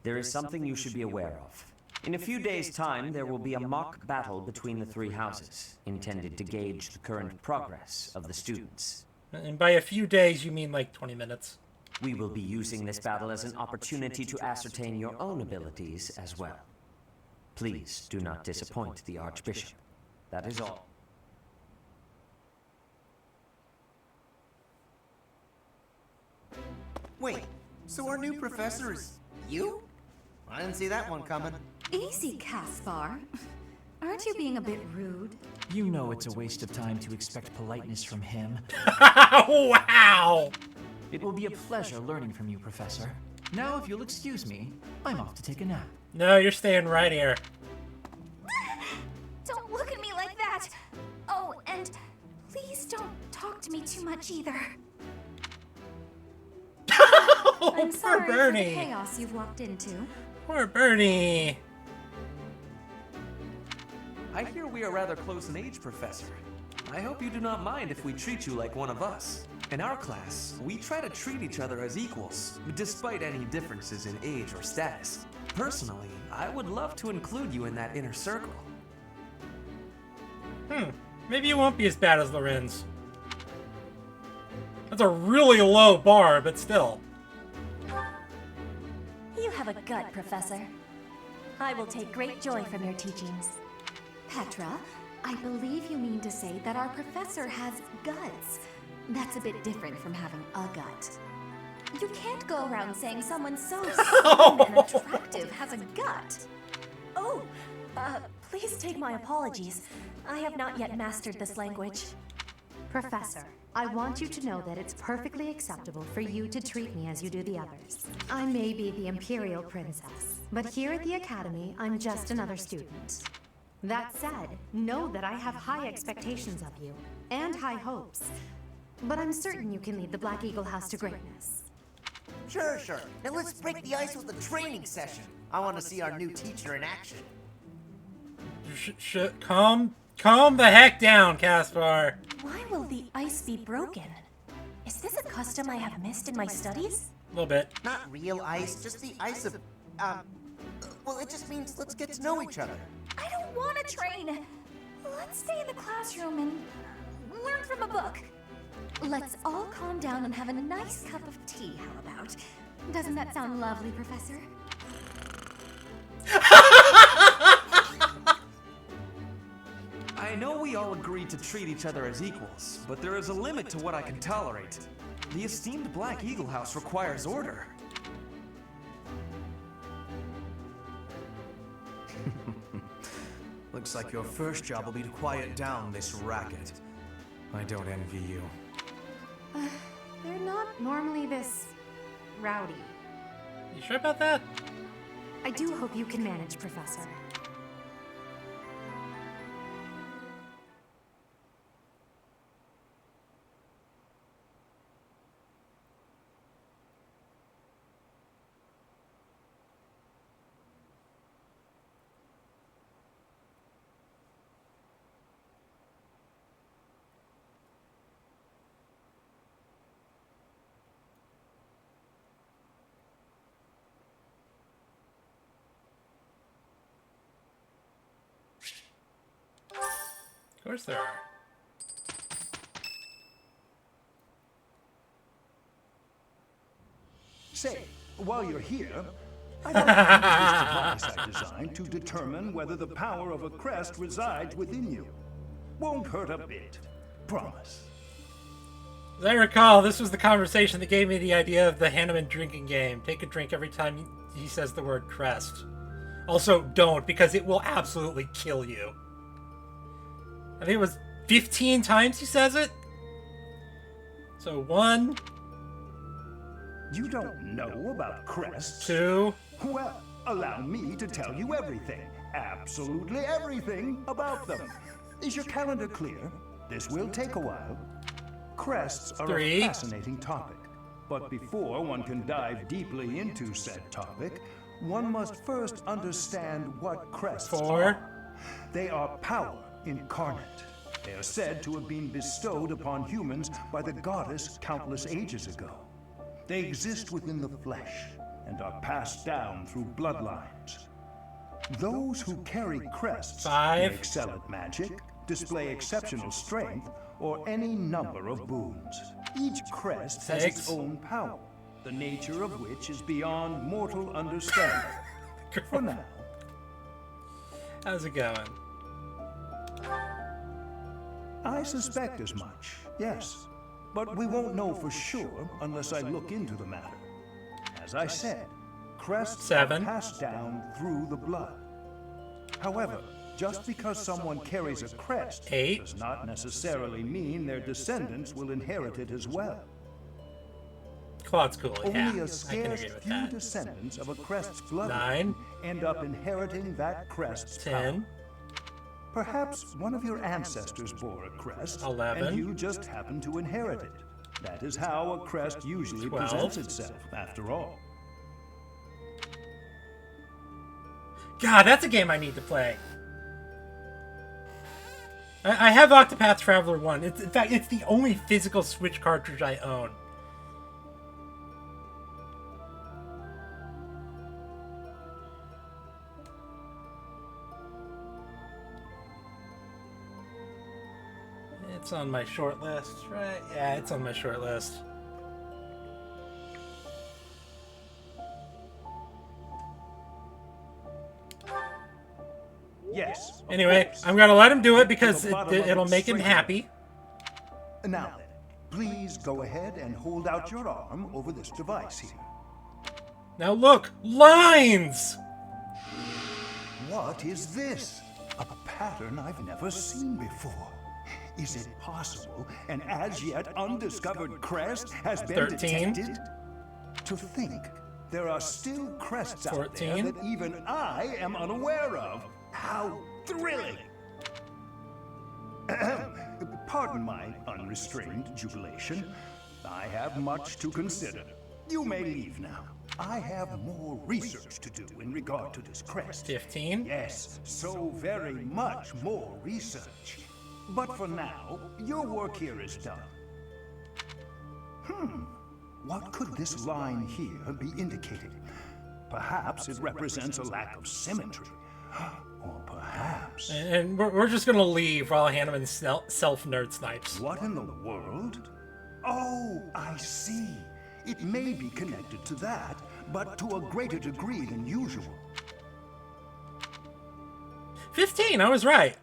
S9: There is something you should be aware of. In a few days' time, there will be a mock battle between the three houses, intended to gauge the current progress of the students.
S1: And by a few days, you mean like 20 minutes.
S9: We will be using this battle as an opportunity to ascertain your own abilities as well. Please do not disappoint the Archbishop. That is all.
S12: Wait, so our new professor is you? I didn't see that one coming.
S6: Easy, Caspar. Aren't you being a bit rude?
S16: You know it's a waste of time to expect politeness from him.
S1: Wow!
S16: It will be a pleasure learning from you, Professor. Now, if you'll excuse me, I'm off to take a nap.
S1: No, you're staying right here.
S2: Don't look at me like that! Oh, and please don't talk to me too much either.
S6: I'm sorry for the
S1: Bernie.
S6: chaos you've walked into.
S1: Poor Bernie.
S17: I hear we are rather close in age, Professor. I hope you do not mind if we treat you like one of us. In our class, we try to treat each other as equals, despite any differences in age or status. Personally, I would love to include you in that inner circle.
S1: Maybe you won't be as bad as Lorenz. That's a really low bar, but still.
S14: You have a gut, Professor. I will take great joy from your teachings.
S6: Petra, I believe you mean to say that our professor has guts. That's a bit different from having a gut.
S14: You can't go around saying someone so slim and attractive has a gut. Oh, please take my apologies. I have not yet mastered this language.
S6: Professor, I want you to know that it's perfectly acceptable for you to treat me as you do the others. I may be the Imperial Princess, but here at the Academy, I'm just another student. That said, know that I have high expectations of you, and high hopes. But I'm certain you can lead the Black Eagle House to greatness.
S12: Sure. Now let's break the ice with a training session. I want to see our new teacher in action.
S1: Calm the heck down, Caspar.
S14: Why will the ice be broken? Is this a custom I have missed in my studies?
S1: A little bit.
S12: Not real ice, just the ice of, well, it just means let's get to know each other.
S2: I don't want to train. Let's stay in the classroom and learn from a book.
S6: Let's all calm down and have a nice cup of tea, how about? Doesn't that sound lovely, Professor?
S17: I know we all agreed to treat each other as equals, but there is a limit to what I can tolerate. The esteemed Black Eagle House requires order.
S13: Looks like your first job will be to quiet down this racket. I don't envy you.
S6: They're not normally this rowdy.
S1: You sure about that?
S6: I do hope you can manage, Professor.
S1: Of course there are.
S11: Say, while you're here, I'd like to use this device I designed to determine whether the power of a crest resides within you. Won't hurt a bit. Promise.
S1: As I recall, this was the conversation that gave me the idea of the Hanneman drinking game. Take a drink every time he says the word crest. Also, don't, because it will absolutely kill you. I think it was 15 times he says it. So 1.
S11: You don't know about crests?
S1: 2.
S11: Well, allow me to tell you everything. Absolutely everything about them. Is your calendar clear? This will take a while. Crests are
S1: 3.
S11: a fascinating topic. But before one can dive deeply into said topic, one must first understand what crests
S1: 4.
S11: are. They are power incarnate. They are said to have been bestowed upon humans by the goddess countless ages ago. They exist within the flesh and are passed down through bloodlines. Those who carry crests
S1: 5.
S11: may excel at magic, display exceptional strength, or any number of boons. Each crest has
S1: 6.
S11: its own power, the nature of which is beyond mortal understanding. For now.
S1: How's it going?
S11: I suspect as much, yes. But we won't know for sure unless I look into the matter. As I said, crests
S1: 7.
S11: are passed down through the blood. However, just because someone carries a crest
S1: 8.
S11: does not necessarily mean their descendants will inherit it as well.
S1: Claude's cool,
S11: Only
S1: yeah.
S11: a
S1: I can
S11: scarce
S1: agree with
S11: few
S1: that.
S11: descendants of a crest's bloodline
S1: 9.
S11: end up inheriting that crest's
S1: 10.
S11: power. Perhaps one of your ancestors bore a crest,
S1: 11.
S11: and you just happen to inherit it. That is how a crest usually
S1: 12.
S11: presents itself, after all.
S1: God, that's a game I need to play. I have Octopath Traveler 1. In fact, it's the only physical Switch cartridge I own. It's on my short list, right? Yeah, it's on my short list.
S11: Yes.
S1: Anyway, I'm gonna let him do it because it'll make him happy.
S11: Now then, please go ahead and hold out your arm over this device here.
S1: Now look, lines!
S11: What is this? A pattern I've never seen before. Is it possible an as yet undiscovered crest has been
S1: 13.
S11: detected? To think, there are still crests out
S1: 14.
S11: there that even I am unaware of. How thrilling! Pardon my unrestrained jubilation. I have much to consider. You may leave now. I have more research to do in regard to this crest.
S1: 15.
S11: Yes, so very much more research. But for now, your work here is done. What could this line here be indicating? Perhaps it represents a lack of symmetry. Or perhaps...
S1: And we're just gonna leave while Hanneman self-nerd snipes.
S11: What in the world? Oh, I see. It may be connected to that, but to a greater degree than usual.
S1: 15, I was right.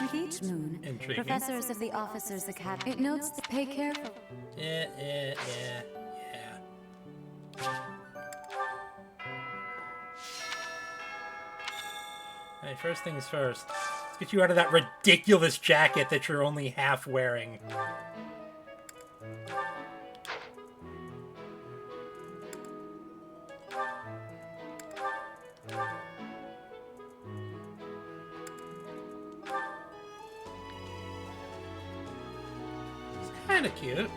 S8: With each moon,
S1: Intriguing.
S8: professors of the Officers Academy. It notes to pay careful.
S1: Yeah. Alright, first things first. Let's get you out of that ridiculous jacket that you're only half wearing. It's kind of cute.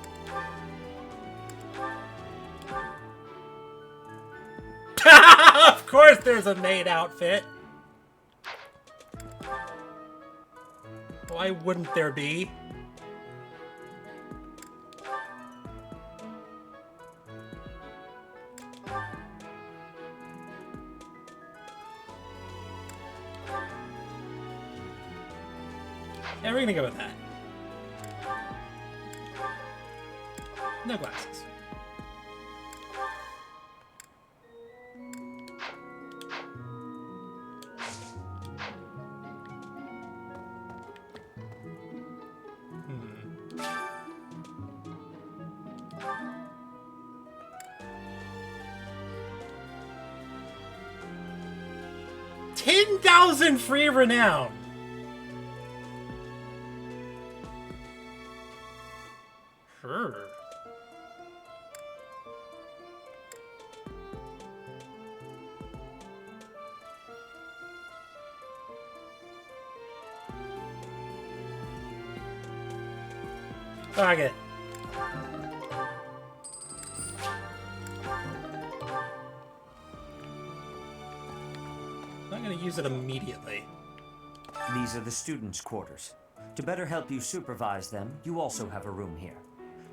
S1: Of course there's a maid outfit. Why wouldn't there be? Yeah, we're gonna go with that. No glasses. 10,000 free renown. Sure. Fuck it. I'm not gonna use it immediately.
S9: These are the students' quarters. To better help you supervise them, you also have a room here.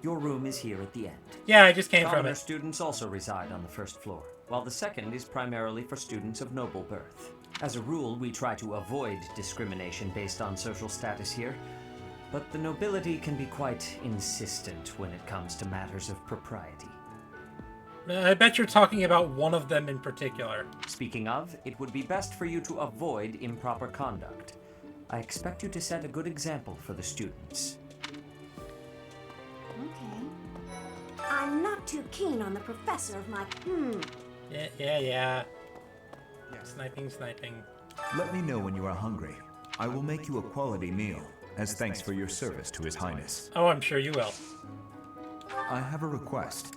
S9: Your room is here at the end.
S1: Yeah, I just came from
S9: Commoner
S1: it.
S9: students also reside on the first floor, while the second is primarily for students of noble birth. As a rule, we try to avoid discrimination based on social status here, but the nobility can be quite insistent when it comes to matters of propriety.
S1: I bet you're talking about one of them in particular.
S9: Speaking of, it would be best for you to avoid improper conduct. I expect you to set a good example for the students.
S14: Okay. I'm not too keen on the professor of my
S1: Yeah. Sniping.
S18: Let me know when you are hungry. I will make you a quality meal, as thanks for your service to His Highness.
S1: Oh, I'm sure you will.
S18: I have a request.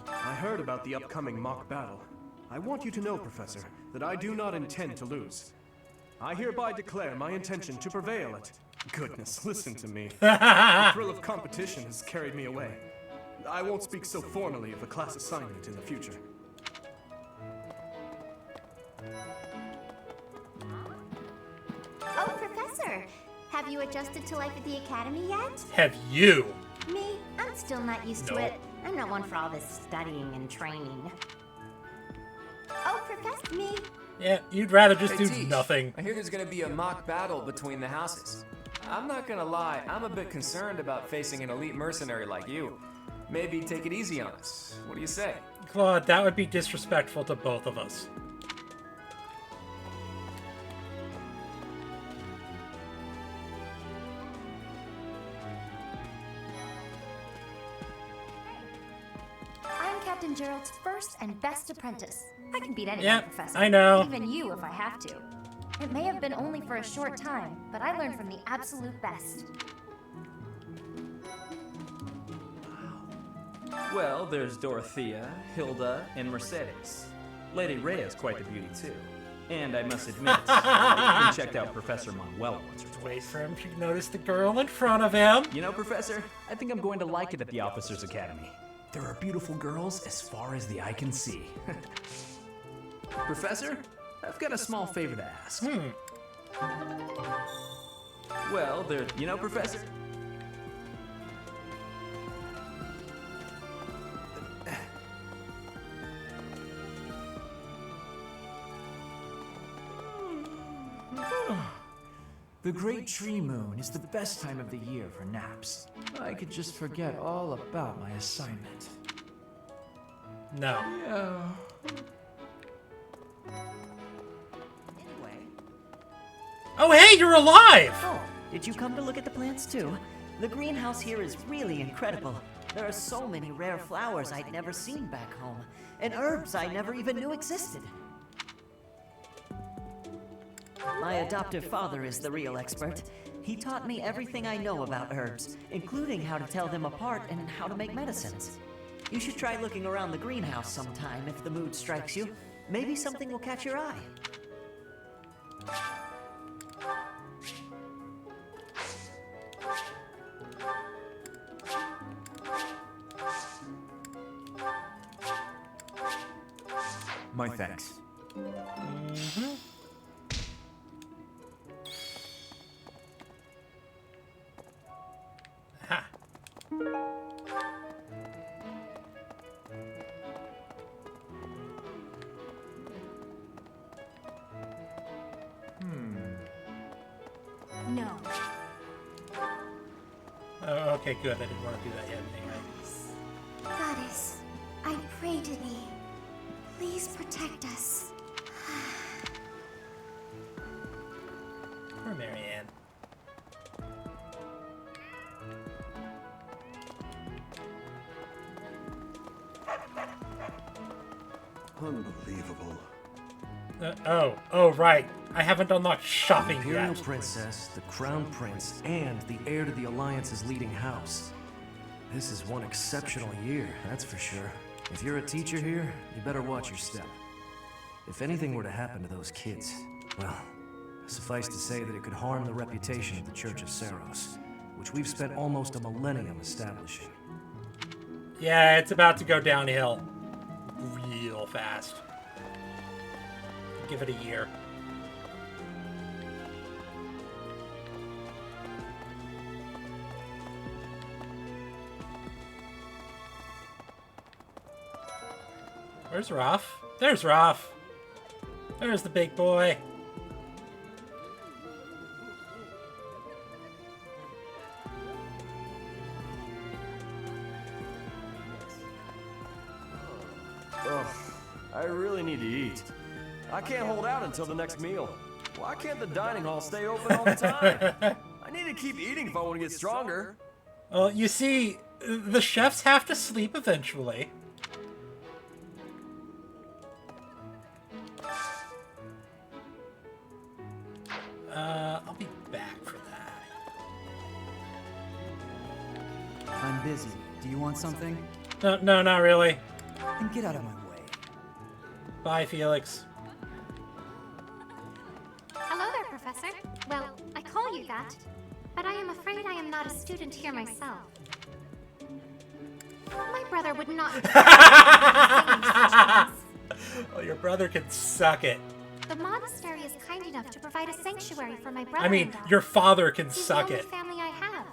S5: I heard about the upcoming mock battle. I want you to know, Professor, that I do not intend to lose. I hereby declare my intention to prevail at... Goodness, listen to me. The thrill of competition has carried me away. I won't speak so formally of a class assignment in the future.
S2: Oh, Professor! Have you adjusted to life at the Academy yet?
S1: Have you?
S2: Me? I'm still not used to
S1: Nope.
S2: it. I'm not one for all this studying and training. Oh, Professor, me?
S1: Yeah, you'd rather just do
S7: Teach,
S1: nothing.
S7: I hear there's gonna be a mock battle between the houses. I'm not gonna lie, I'm a bit concerned about facing an elite mercenary like you. Maybe take it easy on us. What do you say?
S1: Claude, that would be disrespectful to both of us.
S6: I'm Captain Gerald's first and best apprentice. I can beat anyone,
S1: Yep,
S6: Professor.
S1: I know.
S6: Even you if I have to. It may have been only for a short time, but I learned from the absolute best.
S16: Well, there's Dorothea, Hilda, and Mercedes. Lady Rhea's quite the beauty, too. And I must admit, I even checked out Professor Manuel once or twice.
S1: Wait for him to notice the girl in front of him.
S16: You know, Professor, I think I'm going to like it at the Officers Academy. There are beautiful girls as far as the eye can see. Professor, I've got a small favor to ask. Well, there, you know, Professor? The Great Tree Moon is the best time of the year for naps. I could just forget all about my assignment.
S1: No.
S16: Yeah.
S12: Anyway.
S1: Oh, hey, you're alive!
S19: Oh, did you come to look at the plants too? The greenhouse here is really incredible. There are so many rare flowers I'd never seen back home, and herbs I never even knew existed. My adoptive father is the real expert. He taught me everything I know about herbs, including how to tell them apart and how to make medicines. You should try looking around the greenhouse sometime if the mood strikes you. Maybe something will catch your eye.
S18: My thanks.
S1: Ha.
S14: No.
S1: Oh, okay, good. I didn't want to do that yet anyway.
S2: Goddess, I pray to thee. Please protect us.
S1: Poor Marianne.
S4: Unbelievable.
S1: Oh, right. I haven't unlocked shopping
S12: The Imperial
S1: yet.
S12: Princess, the Crown Prince, and the heir to the Alliance's leading house. This is one exceptional year, that's for sure. If you're a teacher here, you better watch your step. If anything were to happen to those kids, well, suffice to say that it could harm the reputation of the Church of Saros, which we've spent almost a millennium establishing.
S1: Yeah, it's about to go downhill real fast. Give it a year. Where's Raph? There's Raph. There's the big boy.
S20: Ugh, I really need to eat. I can't hold out until the next meal. Why can't the dining hall stay open all the time? I need to keep eating if I want to get stronger.
S1: Well, you see, the chefs have to sleep eventually. I'll be back for that.
S21: I'm busy. Do you want something?
S1: No, not really.
S21: Then get out of my way.
S1: Bye, Felix.
S15: Hello there, Professor. Well, I call you that, but I am afraid I am not a student here myself. My brother would not.
S1: Well, your brother can suck it.
S15: The monastery is kind enough to provide a sanctuary for my brother.
S1: I mean, your father can
S15: He's
S1: suck
S15: the
S1: it.
S15: only family I have.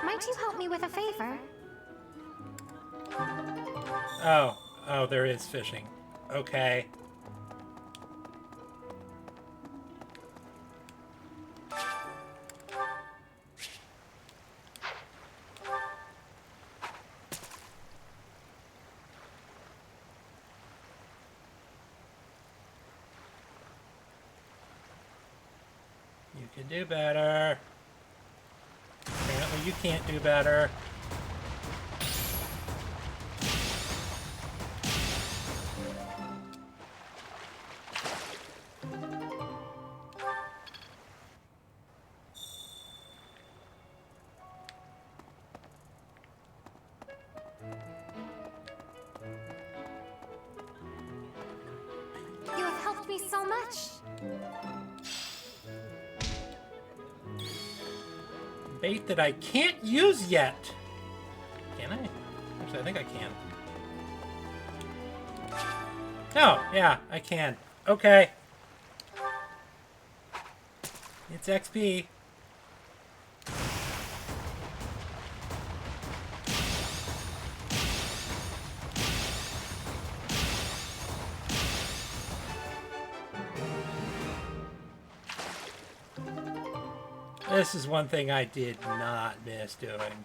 S15: Might you help me with a favor?
S1: Oh, there is fishing. Okay. You can do better. Apparently you can't do better.
S15: You have helped me so much.
S1: Bait that I can't use yet. Can I? Actually, I think I can. Oh, yeah, I can. Okay. It's XP. This is one thing I did not miss doing.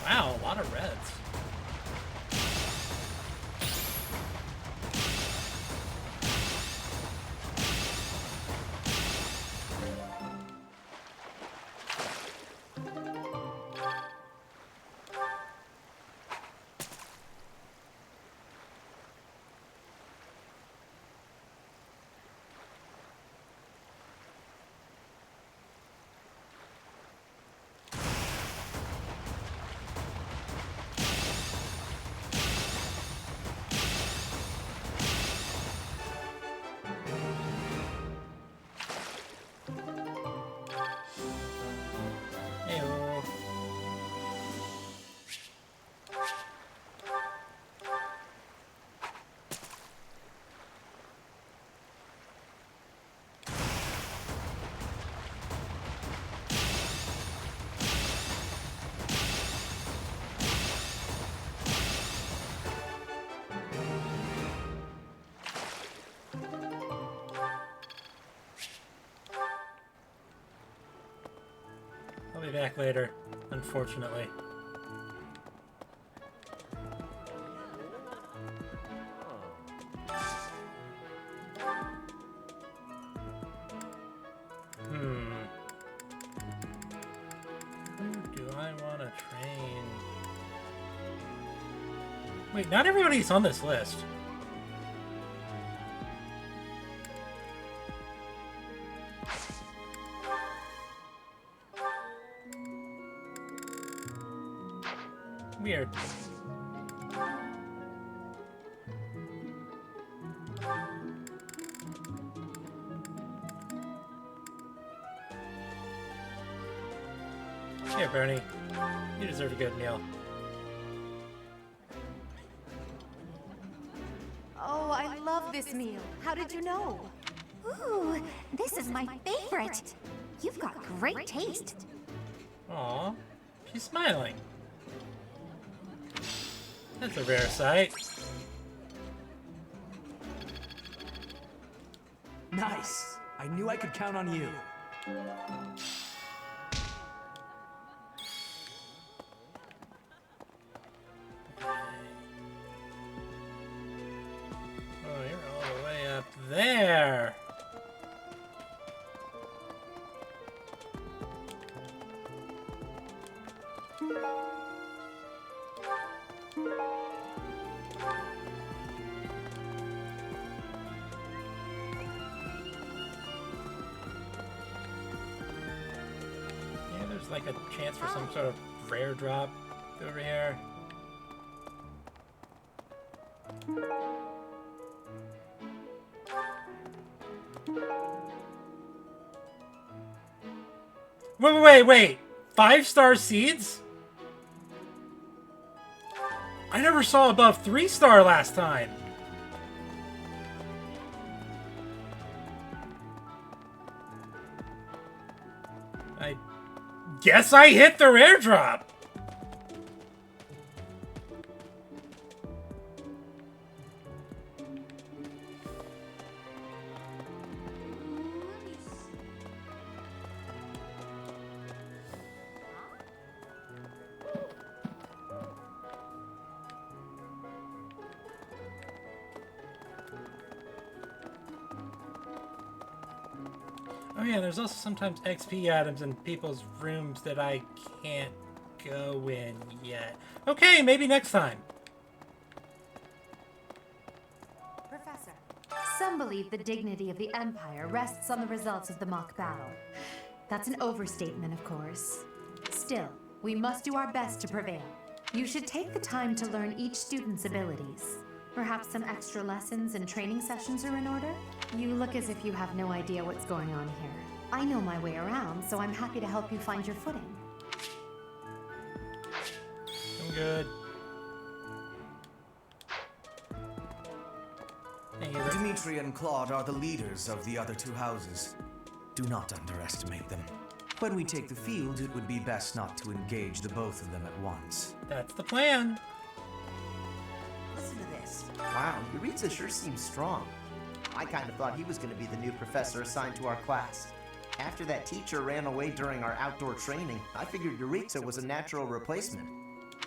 S1: Wow, a lot of reds. Heyo. be back later, unfortunately. Who do I want to train? Wait, not everybody's on this list. Weird. Here, Bernie. You deserve a good meal.
S6: Oh, I love this meal. How did you know?
S2: Ooh, this is my favorite. You've got great taste.
S1: Aw, she's smiling. That's a rare sight.
S17: Nice. I knew I could count on you.
S1: Oh, you're all the way up there. Yeah, there's like a chance for some sort of rare drop over here. Wait. 5-star seeds? I never saw above 3-star last time. I guess I hit the rare drop. Oh yeah, there's also sometimes XP items in people's rooms that I can't go in yet. Okay, maybe next time.
S6: Professor, some believe the dignity of the Empire rests on the results of the mock battle. That's an overstatement, of course. Still, we must do our best to prevail. You should take the time to learn each student's abilities. Perhaps some extra lessons and training sessions are in order? You look as if you have no idea what's going on here. I know my way around, so I'm happy to help you find your footing.
S1: I'm good.
S13: Dimitri and Claude are the leaders of the other two houses. Do not underestimate them. When we take the field, it would be best not to engage the both of them at once.
S1: That's the plan.
S3: Listen to this. Wow, Yuritsa sure seems strong. I kind of thought he was going to be the new professor assigned to our class. After that teacher ran away during our outdoor training, I figured Yuritsa was a natural replacement.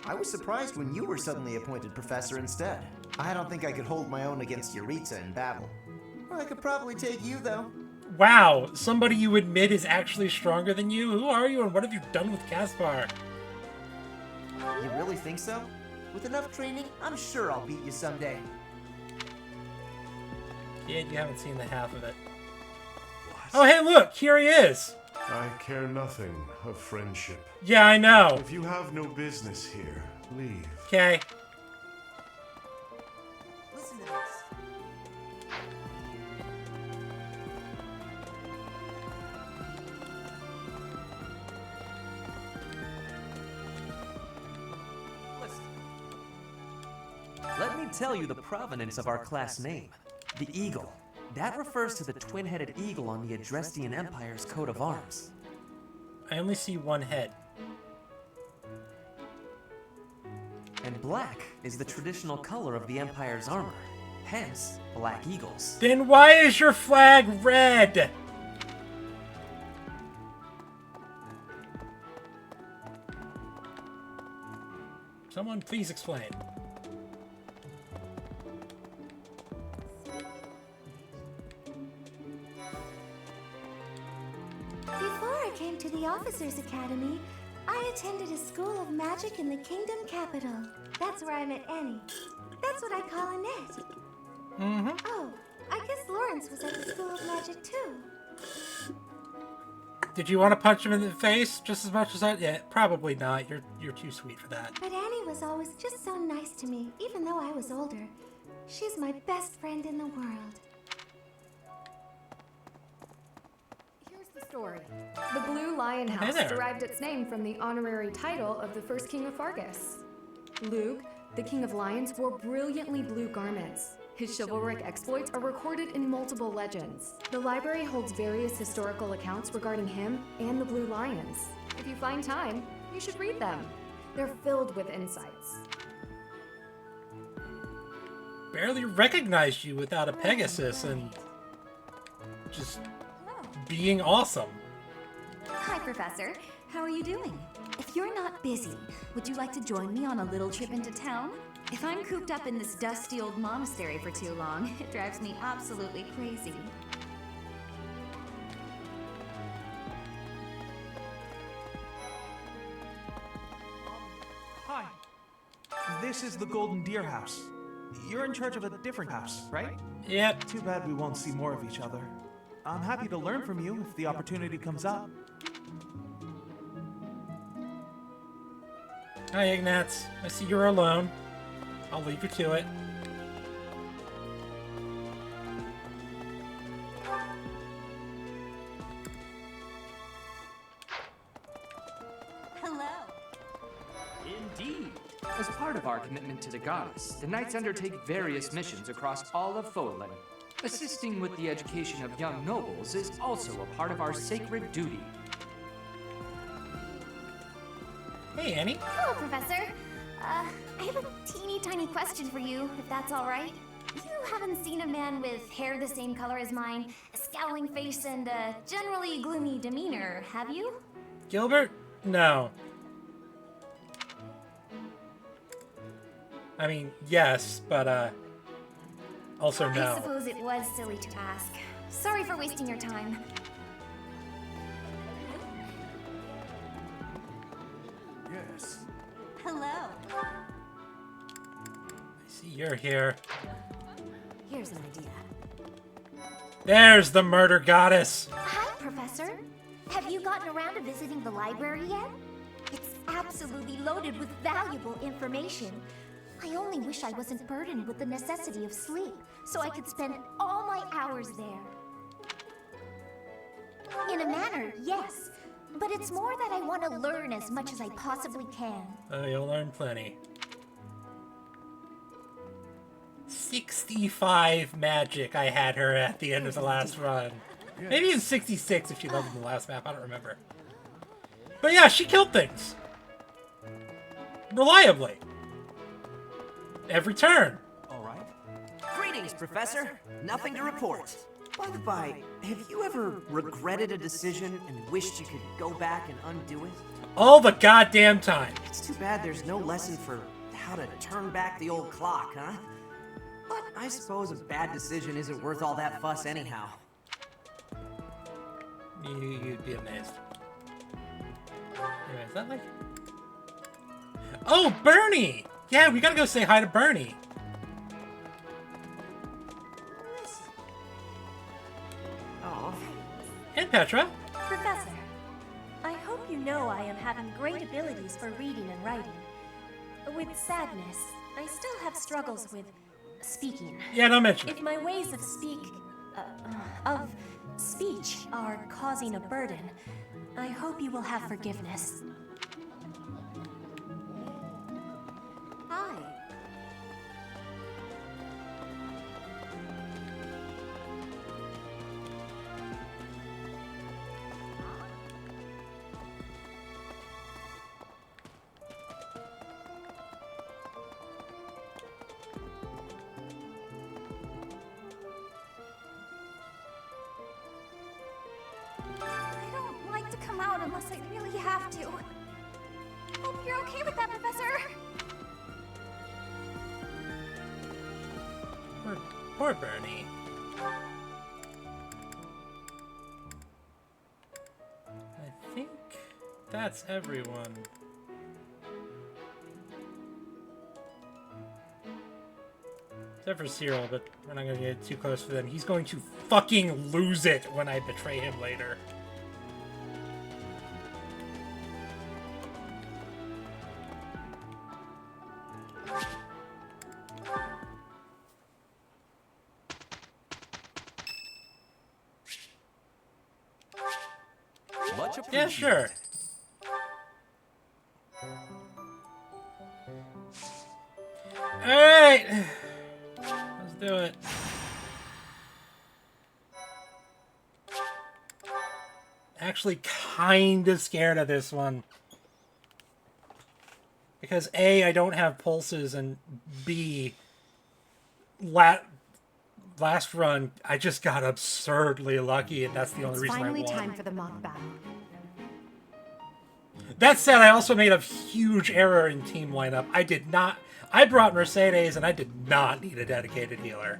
S3: I was surprised when you were suddenly appointed professor instead. I don't think I could hold my own against Yuritsa in battle. Well, I could probably take you, though.
S1: Wow, somebody you admit is actually stronger than you? Who are you and what have you done with Caspar?
S3: You really think so? With enough training, I'm sure I'll beat you someday.
S1: Kid, you haven't seen the half of it. Oh, hey, look! Here he is!
S4: I care nothing of friendship.
S1: Yeah, I know.
S4: If you have no business here, leave.
S1: Okay.
S3: Listen to this.
S17: Let me tell you the provenance of our class name. The Eagle. That refers to the twin-headed eagle on the Adrestian Empire's coat of arms.
S1: I only see one head.
S17: And black is the traditional color of the Empire's armor. Hence, black eagles.
S1: Then why is your flag red? Someone please explain.
S2: Before I came to the Officers Academy, I attended a school of magic in the Kingdom Capital. That's where I met Annie. That's what I call Annette.
S1: Mm-hmm.
S2: Oh, I guess Lawrence was at the School of Magic too.
S1: Did you want to punch him in the face just as much as I? Yeah, probably not. You're too sweet for that.
S2: But Annie was always just so nice to me, even though I was older. She's my best friend in the world.
S10: Here's the story. The Blue Lion House
S1: there.
S10: derived its name from the honorary title of the first king of Fargus. Luke, the king of lions, wore brilliantly blue garments. His chivalric exploits are recorded in multiple legends. The library holds various historical accounts regarding him and the Blue Lions. If you find time, you should read them. They're filled with insights.
S1: Barely recognized you without a Pegasus and just being awesome.
S8: Hi, Professor. How are you doing? If you're not busy, would you like to join me on a little trip into town? If I'm cooped up in this dusty old monastery for too long, it drives me absolutely crazy.
S17: Hi. This is the Golden Deer House. You're in charge of a different house, right?
S1: Yep.
S17: Too bad we won't see more of each other. I'm happy to learn from you if the opportunity comes up.
S1: Hi, Ignatz. I see you're alone. I'll leave you to it.
S8: Hello.
S22: Indeed. As part of our commitment to the goddess, the Knights undertake various missions across all of Folan. Assisting with the education of young nobles is also a part of our sacred duty.
S1: Hey, Annie.
S2: Hello, Professor. I have a teeny tiny question for you, if that's all right. You haven't seen a man with hair the same color as mine, a scowling face, and a generally gloomy demeanor, have you?
S1: Gilbert? No. I mean, yes, but, also no.
S2: I suppose it was silly to ask. Sorry for wasting your time.
S11: Yes.
S8: Hello.
S1: I see you're here.
S8: Here's an idea.
S1: There's the murder goddess.
S2: Hi, Professor. Have you gotten around to visiting the library yet? It's absolutely loaded with valuable information. I only wish I wasn't burdened with the necessity of sleep, so I could spend all my hours there. In a manner, yes. But it's more that I want to learn as much as I possibly can.
S1: Oh, you'll learn plenty. 65 magic I had her at the end of the last run. Maybe even 66 if she leveled in the last map, I don't remember. But yeah, she killed things. Reliably. Every turn.
S19: All right. Greetings, Professor. Nothing to report. By the by, have you ever regretted a decision and wished you could go back and undo it?
S1: All the goddamn time.
S19: It's too bad there's no lesson for how to turn back the old clock, huh? But I suppose a bad decision isn't worth all that fuss anyhow.
S1: You'd be amazed. Anyway, is that like... Oh, Bernie! Yeah, we gotta go say hi to Bernie.
S19: Oh.
S1: And Petra.
S14: Professor, I hope you know I am having great abilities for reading and writing. With sadness, I still have struggles with speaking.
S1: Yeah, don't mention it.
S14: If my ways of speech are causing a burden, I hope you will have forgiveness. Hi.
S15: I don't like to come out unless I really have to. Hope you're okay with that, Professor.
S1: Poor Bernie. I think that's everyone. Except for Cyril, but we're not gonna get too close to them. He's going to fucking lose it when I betray him later.
S17: Much
S1: Yeah, sure. Alright! Let's do it. Actually kind of scared of this one. Because A, I don't have pulses, and B, last run, I just got absurdly lucky, and that's the only reason I won.
S6: It's finally time for the mock battle.
S1: That said, I also made a huge error in team lineup. I brought Mercedes, and I did not need a dedicated healer.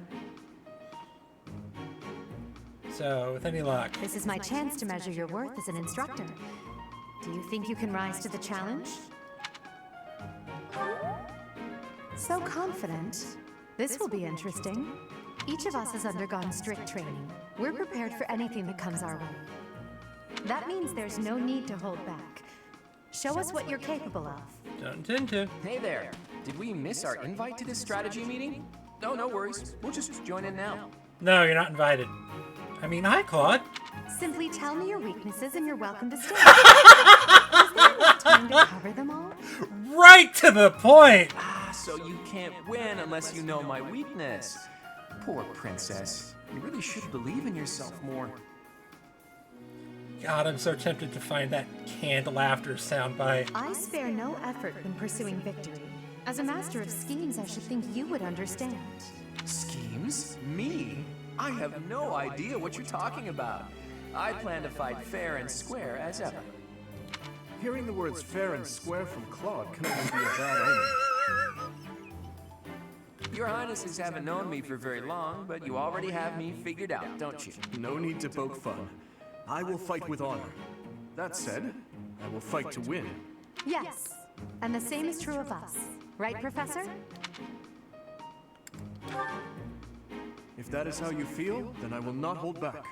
S1: So, with any luck.
S6: This is my chance to measure your worth as an instructor. Do you think you can rise to the challenge? So confident. This will be interesting. Each of us has undergone strict training. We're prepared for anything that comes our way. That means there's no need to hold back. Show us what you're capable of.
S1: Don't intend to.
S7: Hey there. Did we miss our invite to this strategy meeting? No, no worries. We'll just join in now.
S1: No, you're not invited. I mean, hi, Claude.
S6: Simply tell me your weaknesses and you're welcome to stay. Is there enough time to cover them all?
S1: Right to the point!
S7: So you can't win unless you know my weakness. Poor princess. You really should believe in yourself more.
S1: God, I'm so tempted to find that canned laughter soundbite.
S6: I spare no effort when pursuing victory. As a master of schemes, I should think you would understand.
S7: Schemes? Me? I have no idea what you're talking about. I plan to fight fair and square as ever.
S11: Hearing the words fair and square from Claude can only be a bad omen.
S7: Your Highnesses haven't known me for very long, but you already have me figured out, don't you?
S11: No need to poke fun. I will fight with honor. That said, I will fight to win.
S6: Yes, and the same is true of us. Right, Professor?
S11: If that is how you feel, then I will not hold back.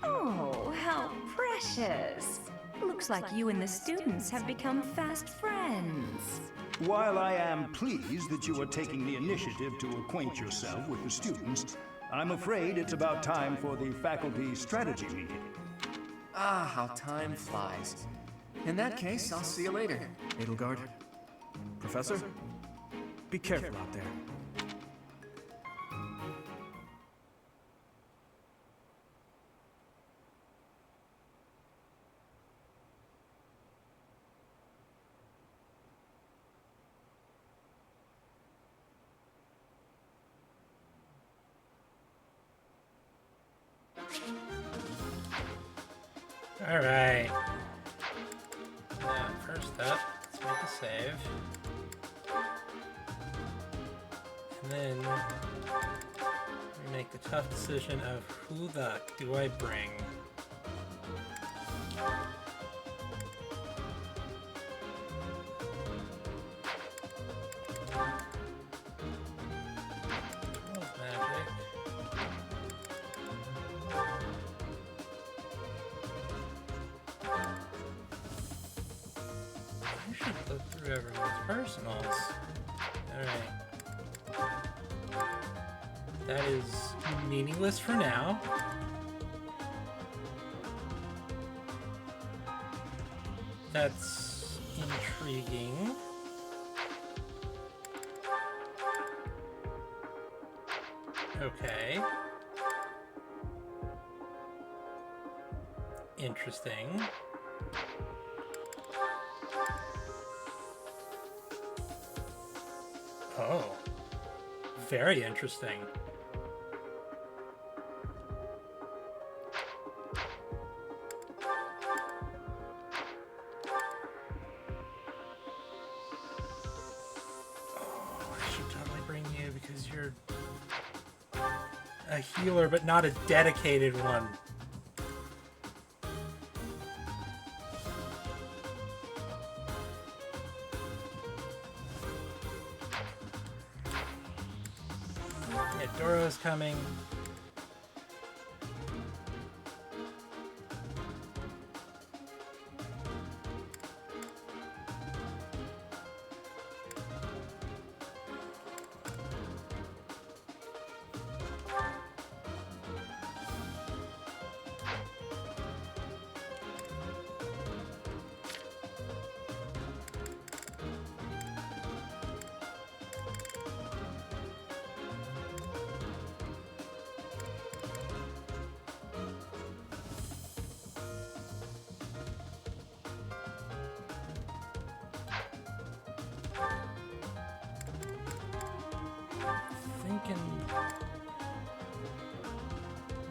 S8: Oh, how precious. Looks like you and the students have become fast friends.
S11: While I am pleased that you are taking the initiative to acquaint yourself with the students, I'm afraid it's about time for the faculty strategy meeting.
S7: Ah, how time flies. In that case, I'll see you later.
S11: Edelgard, Professor, be careful out there.
S1: Alright. Now, first up, let's make a save. And then we make the tough decision of who the do I bring? Magic. I should look through everyone's personals. Alright. That is meaningless for now. That's intriguing. Okay. Interesting. Oh. Very interesting. Oh, I should totally bring you because you're a healer, but not a dedicated one. Yeah, Doro's coming.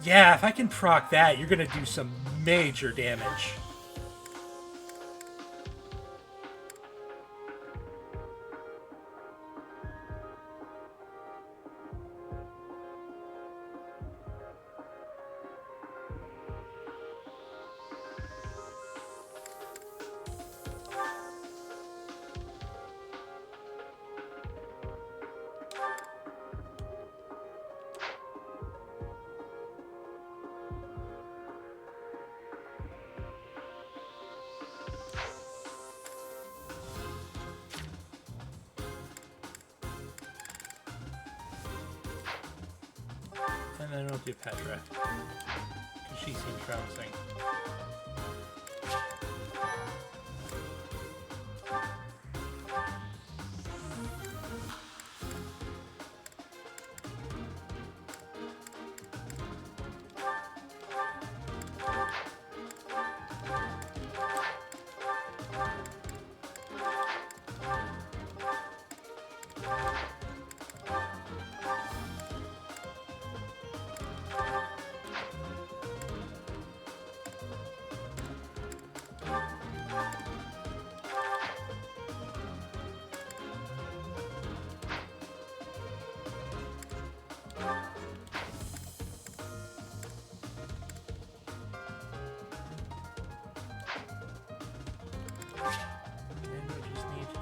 S1: Yeah, if I can proc that, you're gonna do some major damage. And then I'll do Petra, because she seems promising.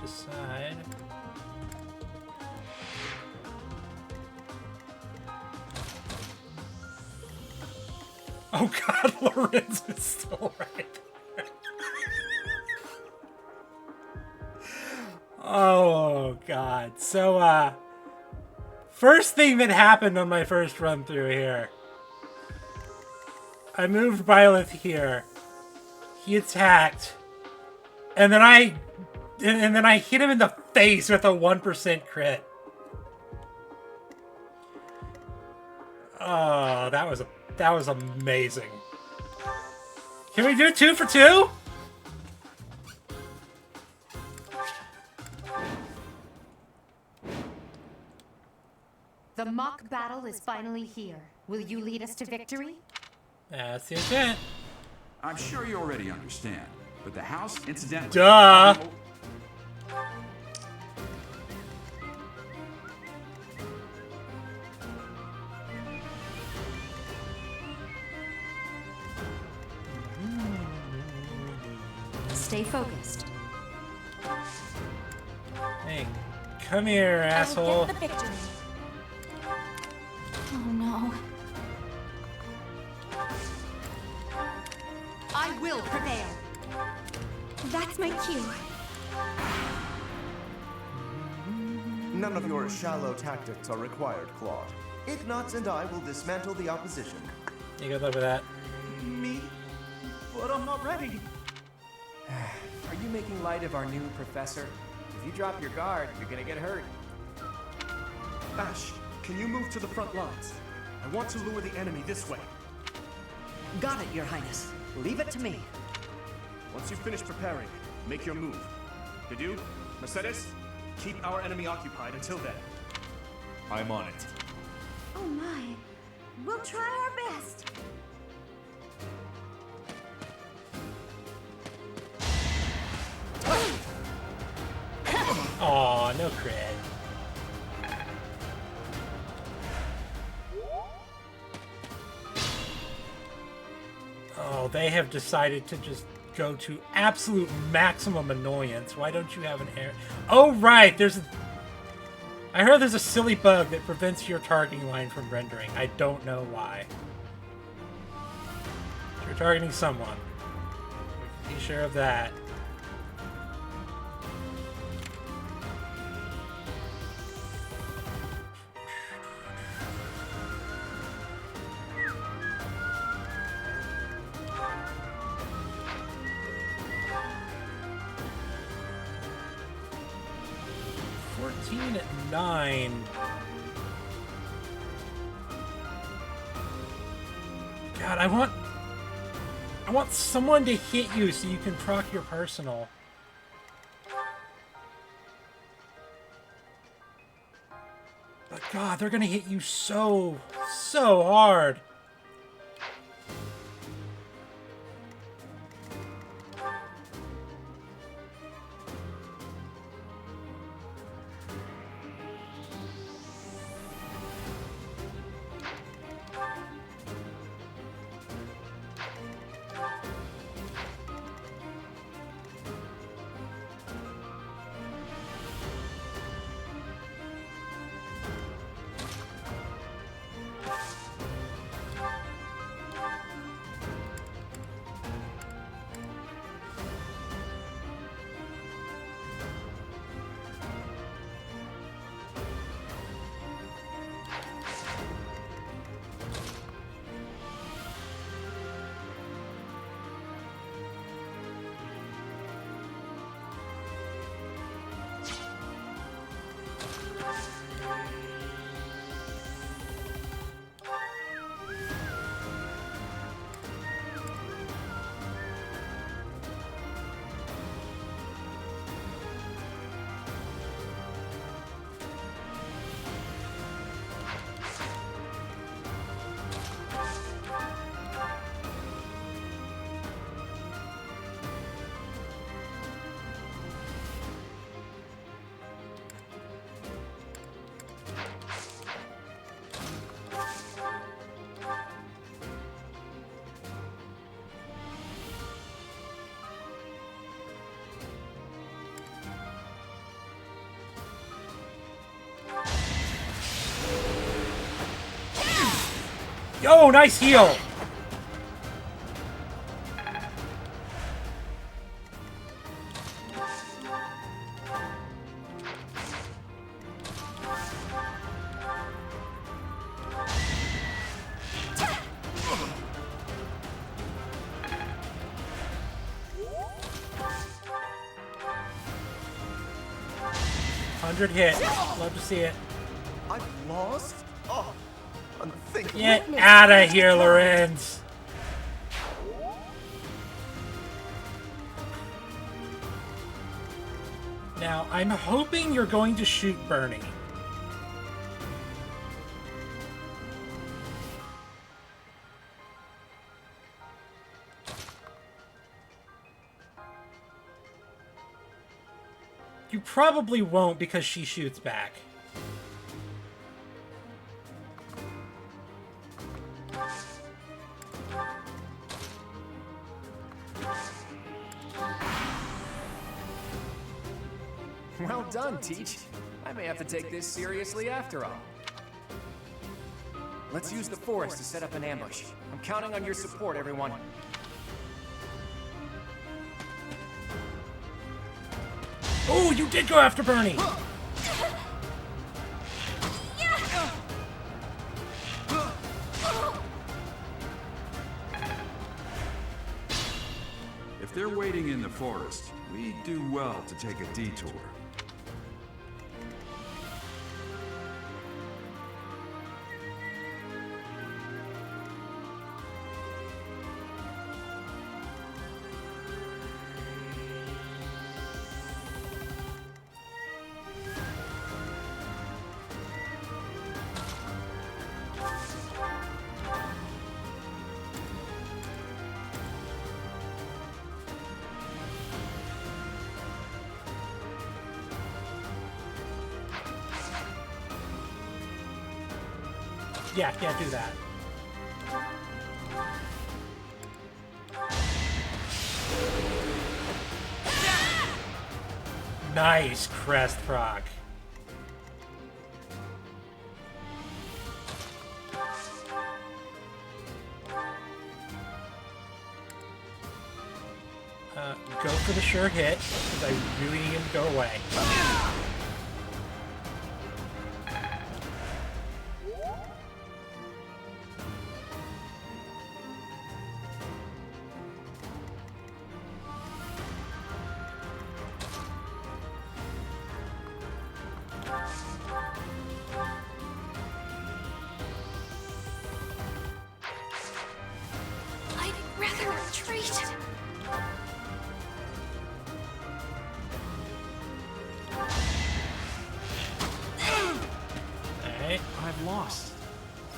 S1: Decide. Oh god, Lorenz is still right there. Oh god. So first thing that happened on my first run through here. I moved Byleth here. He attacked. And then I hit him in the face with a 1% crit. Oh, that was amazing. Can we do 2 for 2?
S6: The mock battle is finally here. Will you lead us to victory?
S1: That's the intent.
S5: I'm sure you already understand, but the house, incidentally...
S1: Duh!
S6: Stay focused.
S1: Hey, come here, asshole.
S14: The victory. Oh no.
S6: I will prevail.
S14: That's my cue.
S3: None of your shallow tactics are required, Claude. Ignatz and I will dismantle the opposition.
S1: You good luck with that.
S17: Me? But I'm not ready.
S7: Are you making light of our new professor? If you drop your guard, you're gonna get hurt.
S17: Ash, can you move to the front lines? I want to lure the enemy this way.
S19: Got it, Your Highness. Leave it to me.
S17: Once you finish preparing, make your move. Bidu, Mercedes, keep our enemy occupied until then.
S18: I'm on it.
S2: Oh my. We'll try our best.
S1: Aw, no crit. Oh, they have decided to just go to absolute maximum annoyance. Why don't you have an air? Oh, right. I heard there's a silly bug that prevents your targeting line from rendering. I don't know why. You're targeting someone. Be sure of that. At 9. God, I want someone to hit you so you can proc your personal. But God, they're gonna hit you so hard. Yo, nice heal! Hit. Love to see it.
S3: I've lost? Oh, unthinkable.
S1: Get out of here, Lorenz. Now, I'm hoping you're going to shoot Bernie. You probably won't because she shoots back.
S7: Well done, Teach. I may have to take this seriously after all. Let's use the forest to set up an ambush. I'm counting on your support, everyone.
S1: Oh, you did go after Bernie!
S5: If they're waiting in the forest, we do well to take a detour.
S1: Yeah, do that. Nice crest proc. Go for the sure hit, because I really need him to go away.
S15: I'd rather retreat.
S17: I've lost.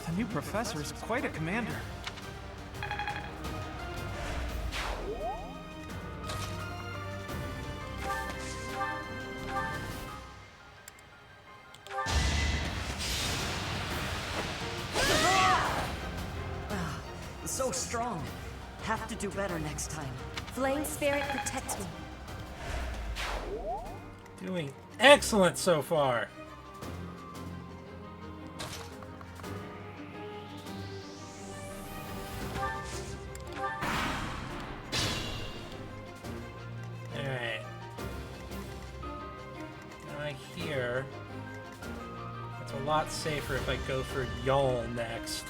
S17: The new professor is quite a commander.
S19: So strong. Have to do better next time.
S14: Flame Spirit protect me.
S1: Doing excellent so far. Alright. Now here, it's a lot safer if I go for Y'all next.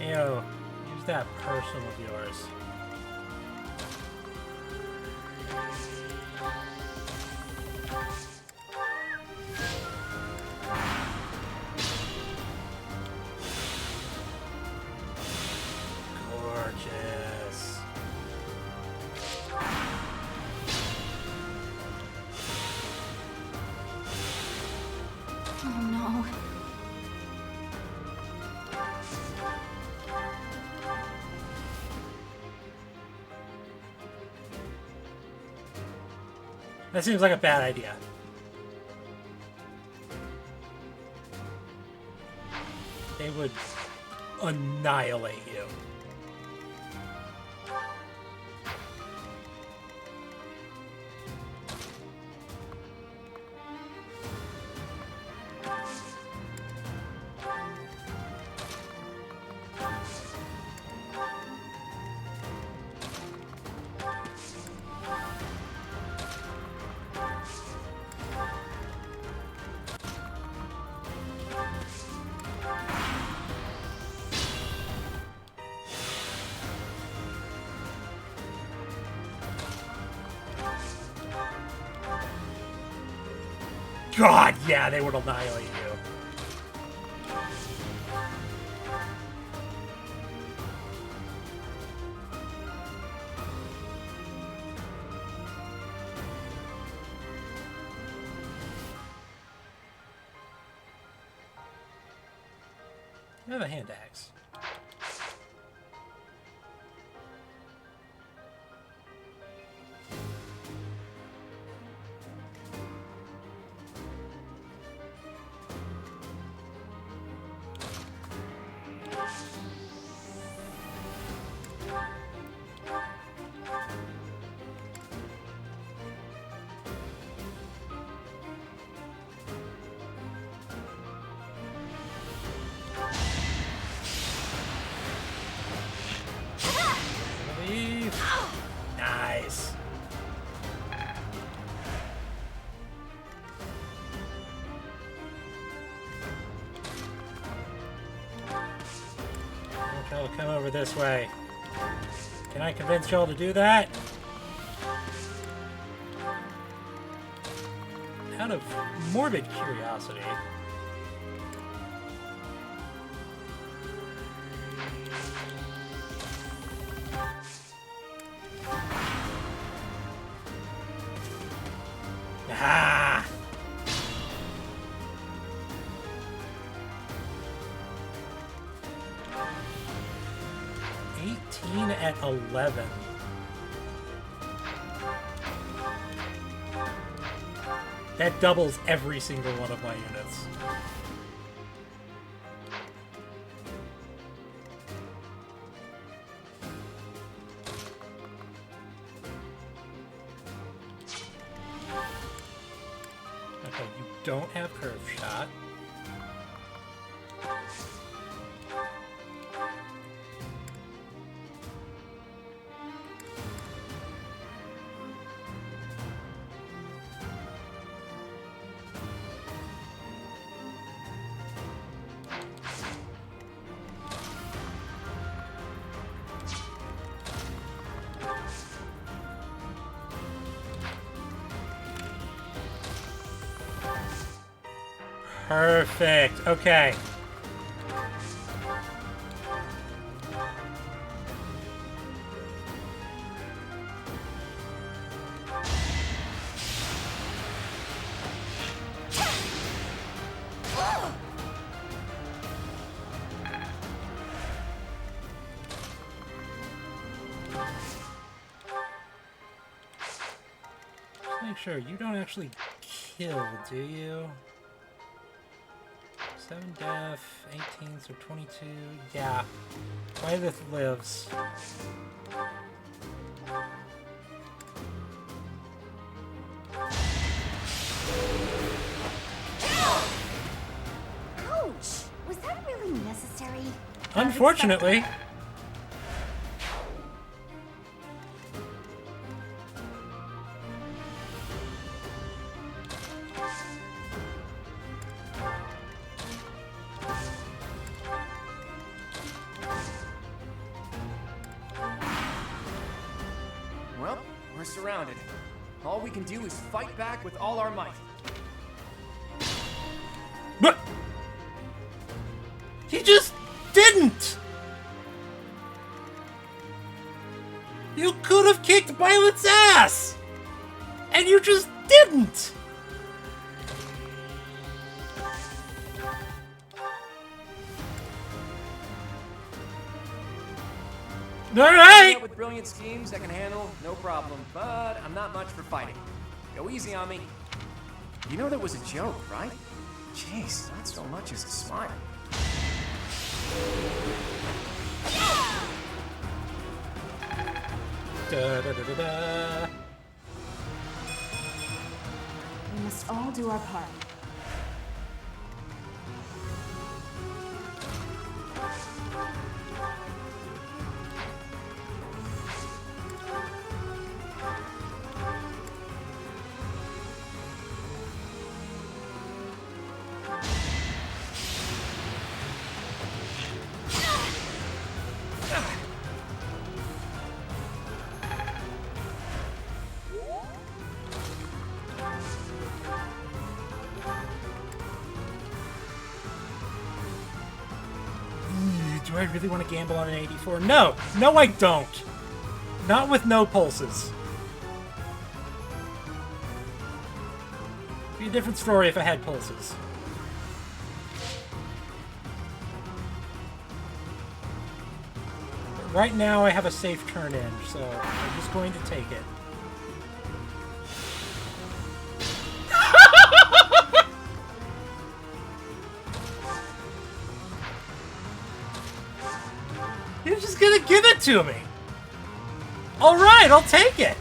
S1: Ew, use that person of yours. Gorgeous.
S15: Oh no.
S1: That seems like a bad idea. They would annihilate you. God, yeah, they would annihilate you. I have a hand axe. Nice. Okay, I'll come over this way. Can I convince y'all to do that? Out of morbid curiosity. Ah! at 11. That doubles every single one of my units. Okay, you don't have curve shot. Perfect. Okay. Just make sure you don't actually kill, do you? 7 def, 18, so 22. Yeah. Byleth lives.
S2: Ouch! Was that really necessary?
S1: Unfortunately.
S7: Well, we're surrounded. All we can do is fight back with all our might.
S1: But he just didn't! You could have kicked Violet's ass! And you just didn't! Alright!
S7: With brilliant schemes I can handle, no problem. But I'm not much for fighting. Go easy on me. You know that was a joke, right? Jeez, not so much as a smile.
S1: Da, da, da, da, da.
S8: We must all do our part.
S1: Do I really want to gamble on an 84? No! No, I don't! Not with no pulses. It'd be a different story if I had pulses. But right now I have a safe turn in, so I'm just going to take it. You're just gonna give it to me! Alright, I'll take it!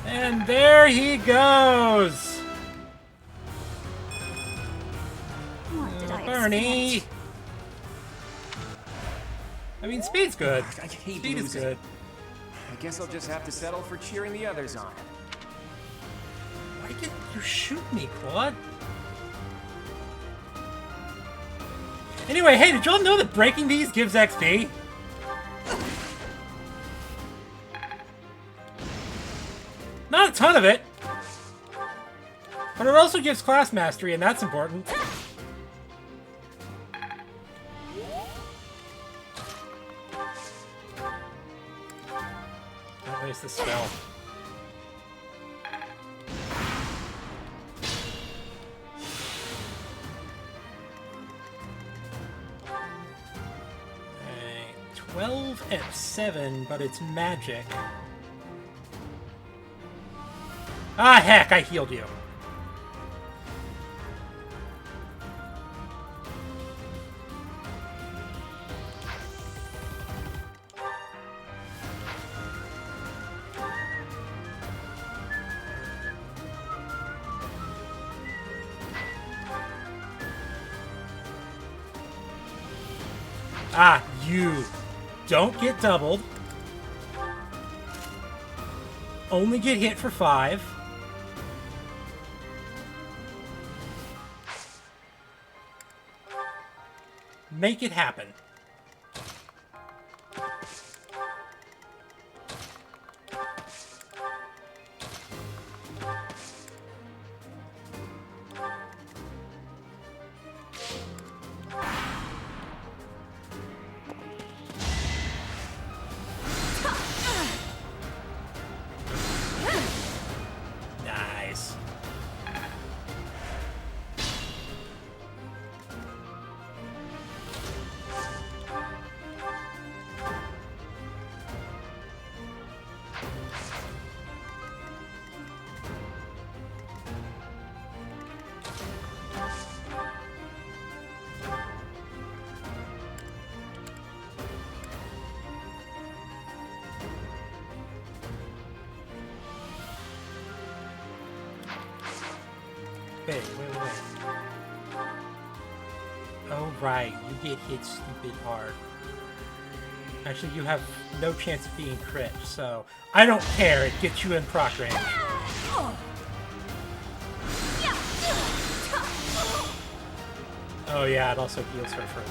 S1: And there he goes! Bernie! I mean, speed's good.
S7: I hate
S1: Speed is
S7: losing.
S1: good.
S7: I guess I'll just have to settle for cheering the others on.
S1: Why did you shoot me, Claude? Anyway, hey, did y'all know that breaking these gives XP? Not a ton of it. But it also gives class mastery, and that's important. Where's the spell? Alright, 12 at 7, but it's magic. Ah, heck, I healed you. Ah, you don't get doubled. Only get hit for 5. Make it happen. Nice. Wait. Oh, right. You get hit stupid hard. Actually, you have no chance of being crit, so I don't care. It gets you in proc range. Oh, yeah, it also heals her for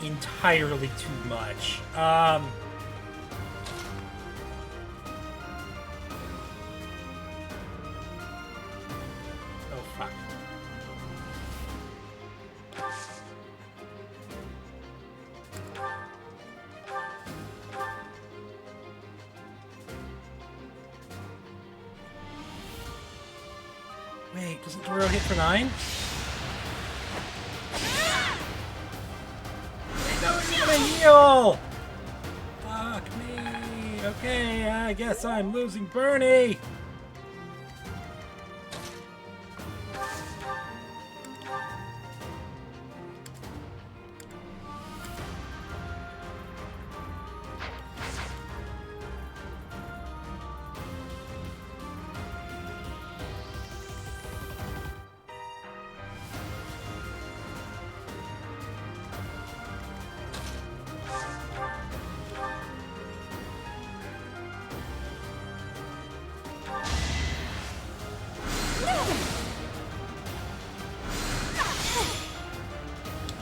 S1: entirely too much. Wait, doesn't Doro hit for 9? Wait, no, he's gonna heal! Fuck me. Okay, I guess I'm losing Bernie.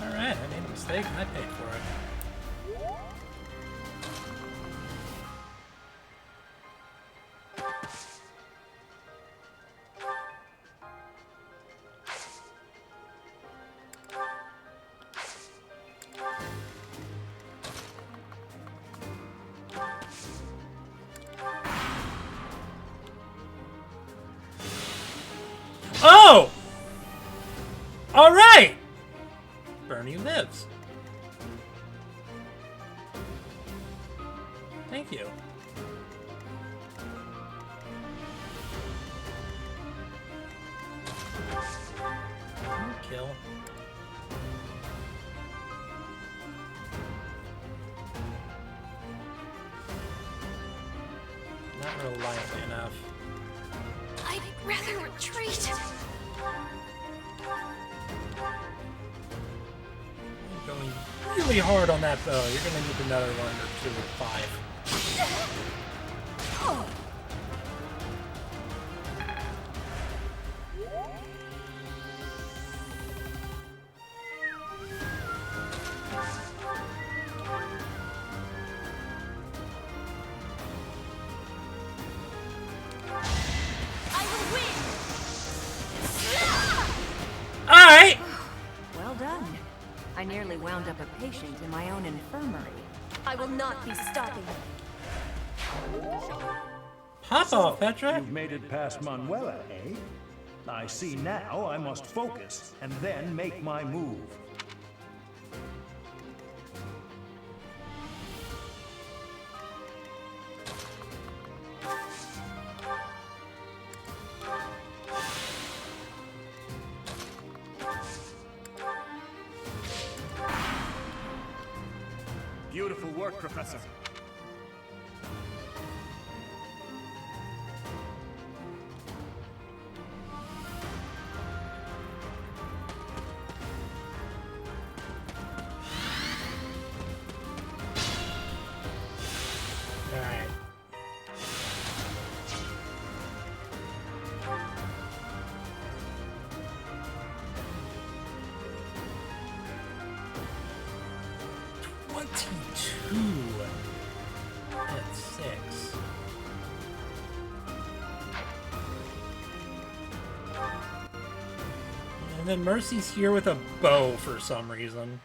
S1: Alright, I made a mistake and I paid for it. Oh! Alright! Bernie lives. Thank you. Kill. Not reliably enough.
S15: I'd rather retreat.
S1: I'm going really hard on that bow. You're gonna need another one or 2 or 5. Alright!
S8: Well done. I nearly wound up a patient in my own infirmary.
S14: I will not be stopping.
S1: Pop off, Petra.
S11: You've made it past Manuela, eh? I see now I must focus and then make my move.
S20: Beautiful work, Professor.
S1: Alright. At 6. And then Mercy's here with a bow for some reason.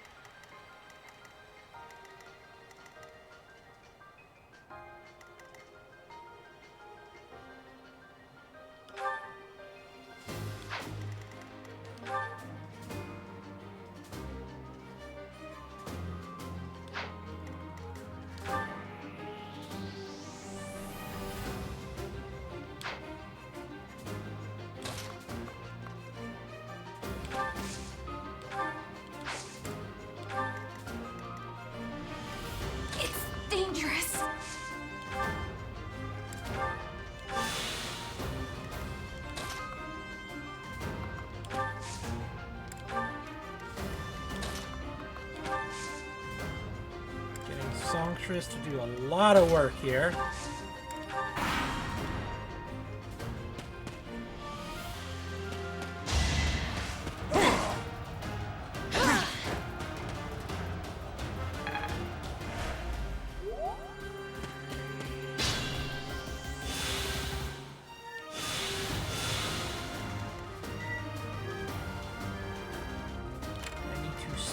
S15: Dangerous.
S1: Getting Songstress to do a lot of work here.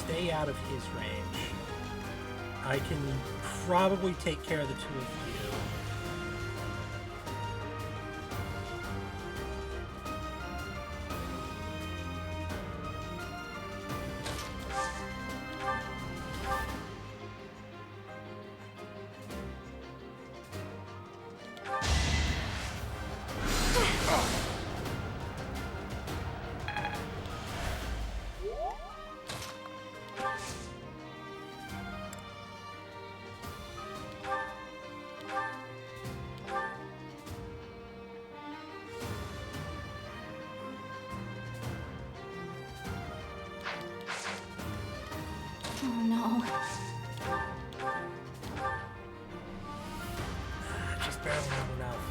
S1: Stay out of his range. I can probably take care of the two of you.
S15: Oh no.
S1: Just barely not enough.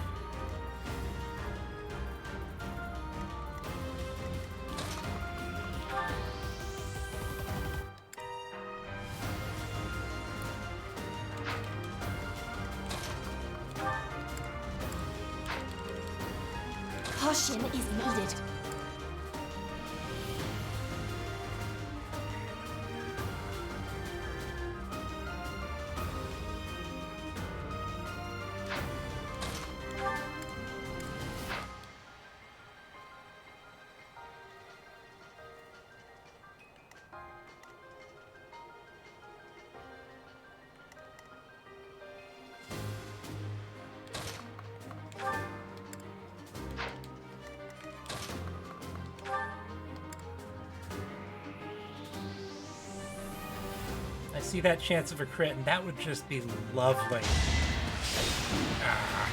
S15: Caution is needed.
S1: I see that chance of a crit, and that would just be lovely. Ah.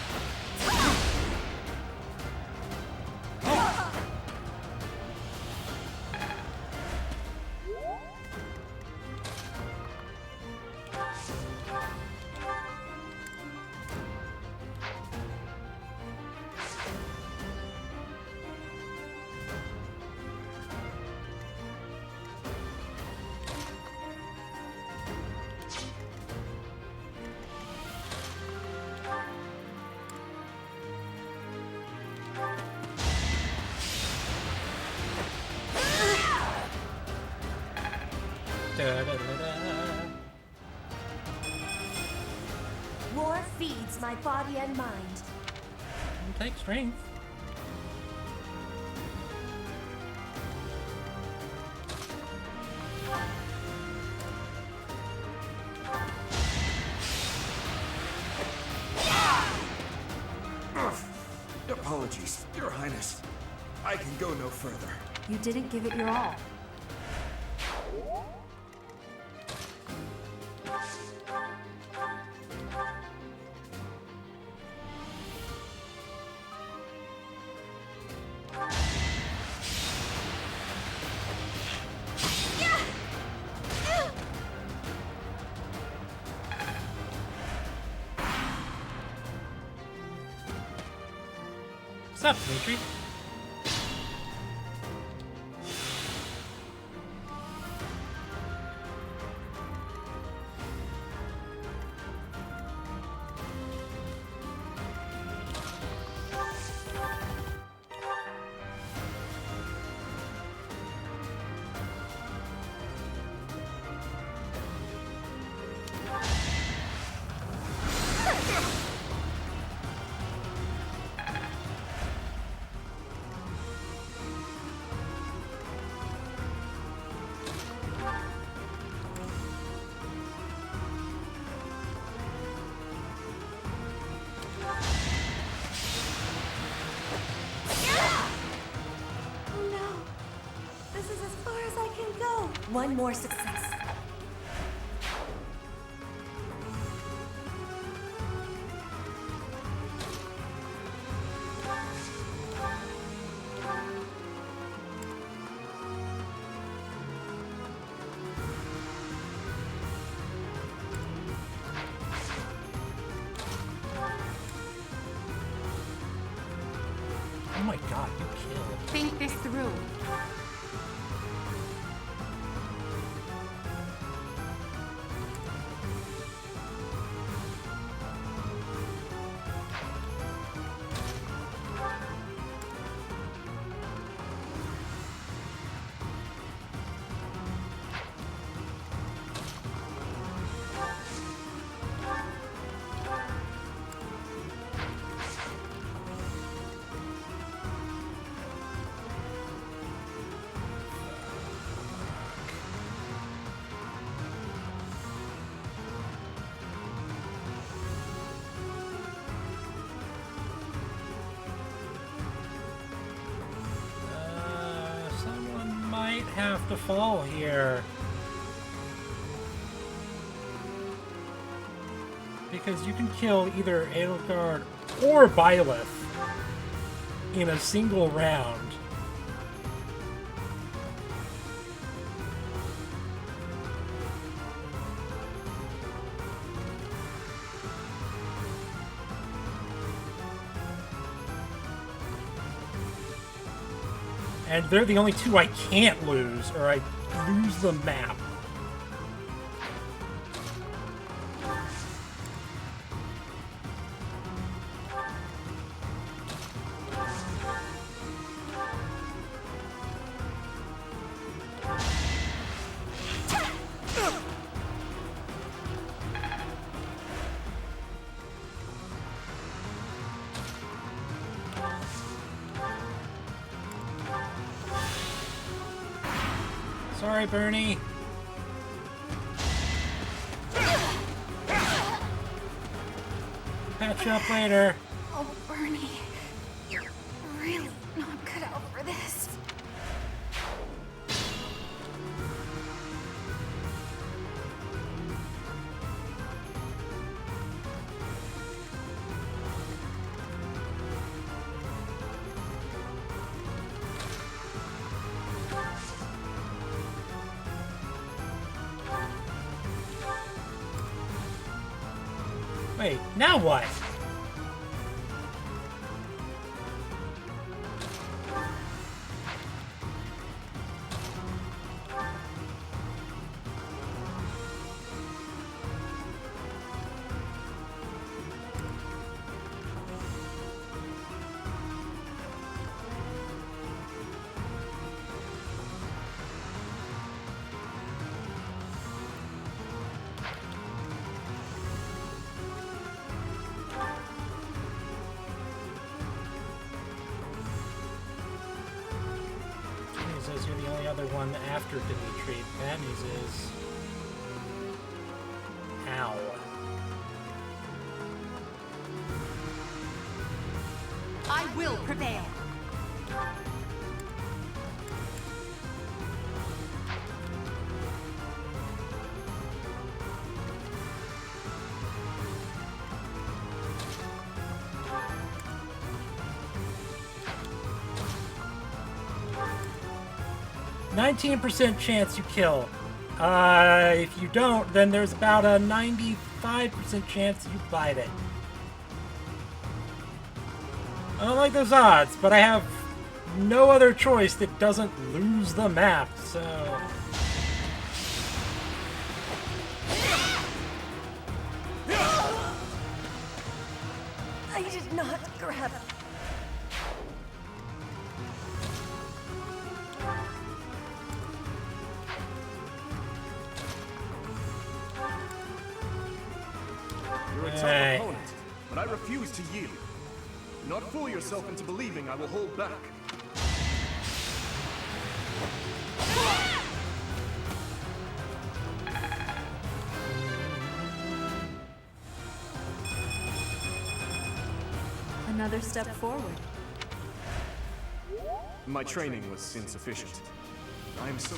S14: War feeds my body and mind.
S1: Take strength.
S5: Apologies, Your Highness. I can go no further.
S8: You didn't give it your all.
S1: What's up, Dimitri?
S14: Oh no. This is as far as I can go. One more success.
S1: Oh my god, you killed.
S6: Think this through.
S1: Someone might have to fall here. Because you can kill either Edelgard or Byleth in a single round. And they're the only two I can't lose, or I lose the map. Sorry, Bernie. Catch you up later.
S10: Oh, Bernie, you're really not cut out for this.
S1: Wait, now what? says you're the only other one after Dimitri. Bammies is... Ow.
S6: I will prevail.
S1: %chance you kill. If you don't, then there's about a 95% chance you bite it. I don't like those odds, but I have no other choice that doesn't lose the map, so...
S14: I did not grab.
S4: You're a tough opponent, but I refuse to yield. Do not fool yourself into believing I will hold back.
S8: Another step forward.
S4: My training was insufficient. I am so...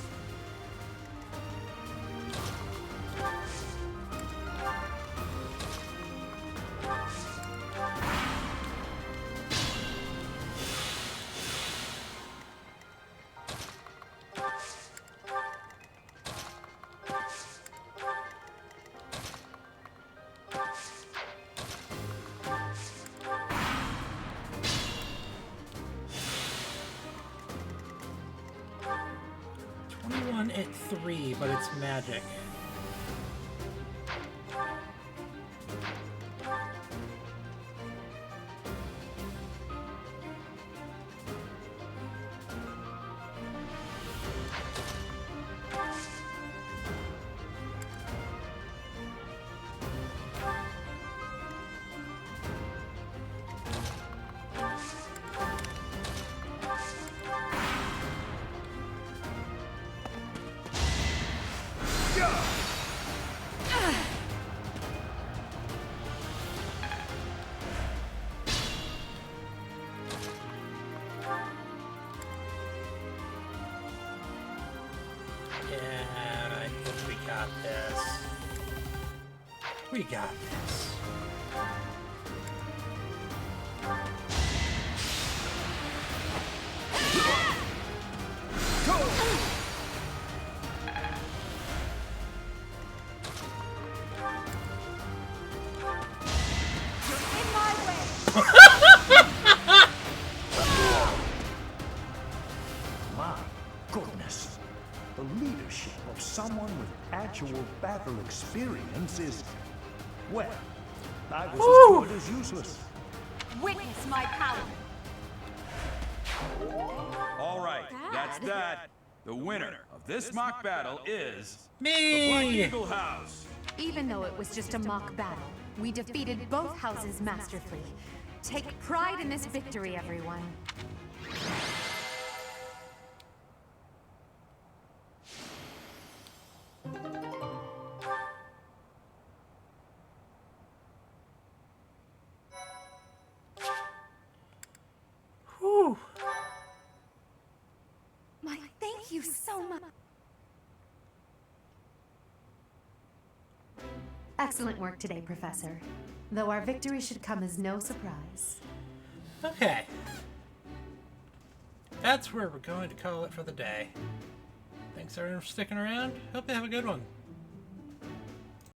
S1: at 3, but it's magic. We got this.
S4: Go!
S15: You're in my way.
S11: My goodness. The leadership of someone with actual battle experience is... well, I was as good as useless.
S15: Witness my power.
S5: All right, that's that. The winner of this mock battle is...
S1: me!
S5: The Black Eagle House.
S6: Even though it was just a mock battle, we defeated both houses masterfully. Take pride in this victory, everyone.
S1: Whew.
S15: Thank you so much.
S6: Excellent work today, Professor. Though our victory should come as no surprise.
S1: Okay. That's where we're going to call it for the day. Thanks everyone for sticking around. Hope you have a good one.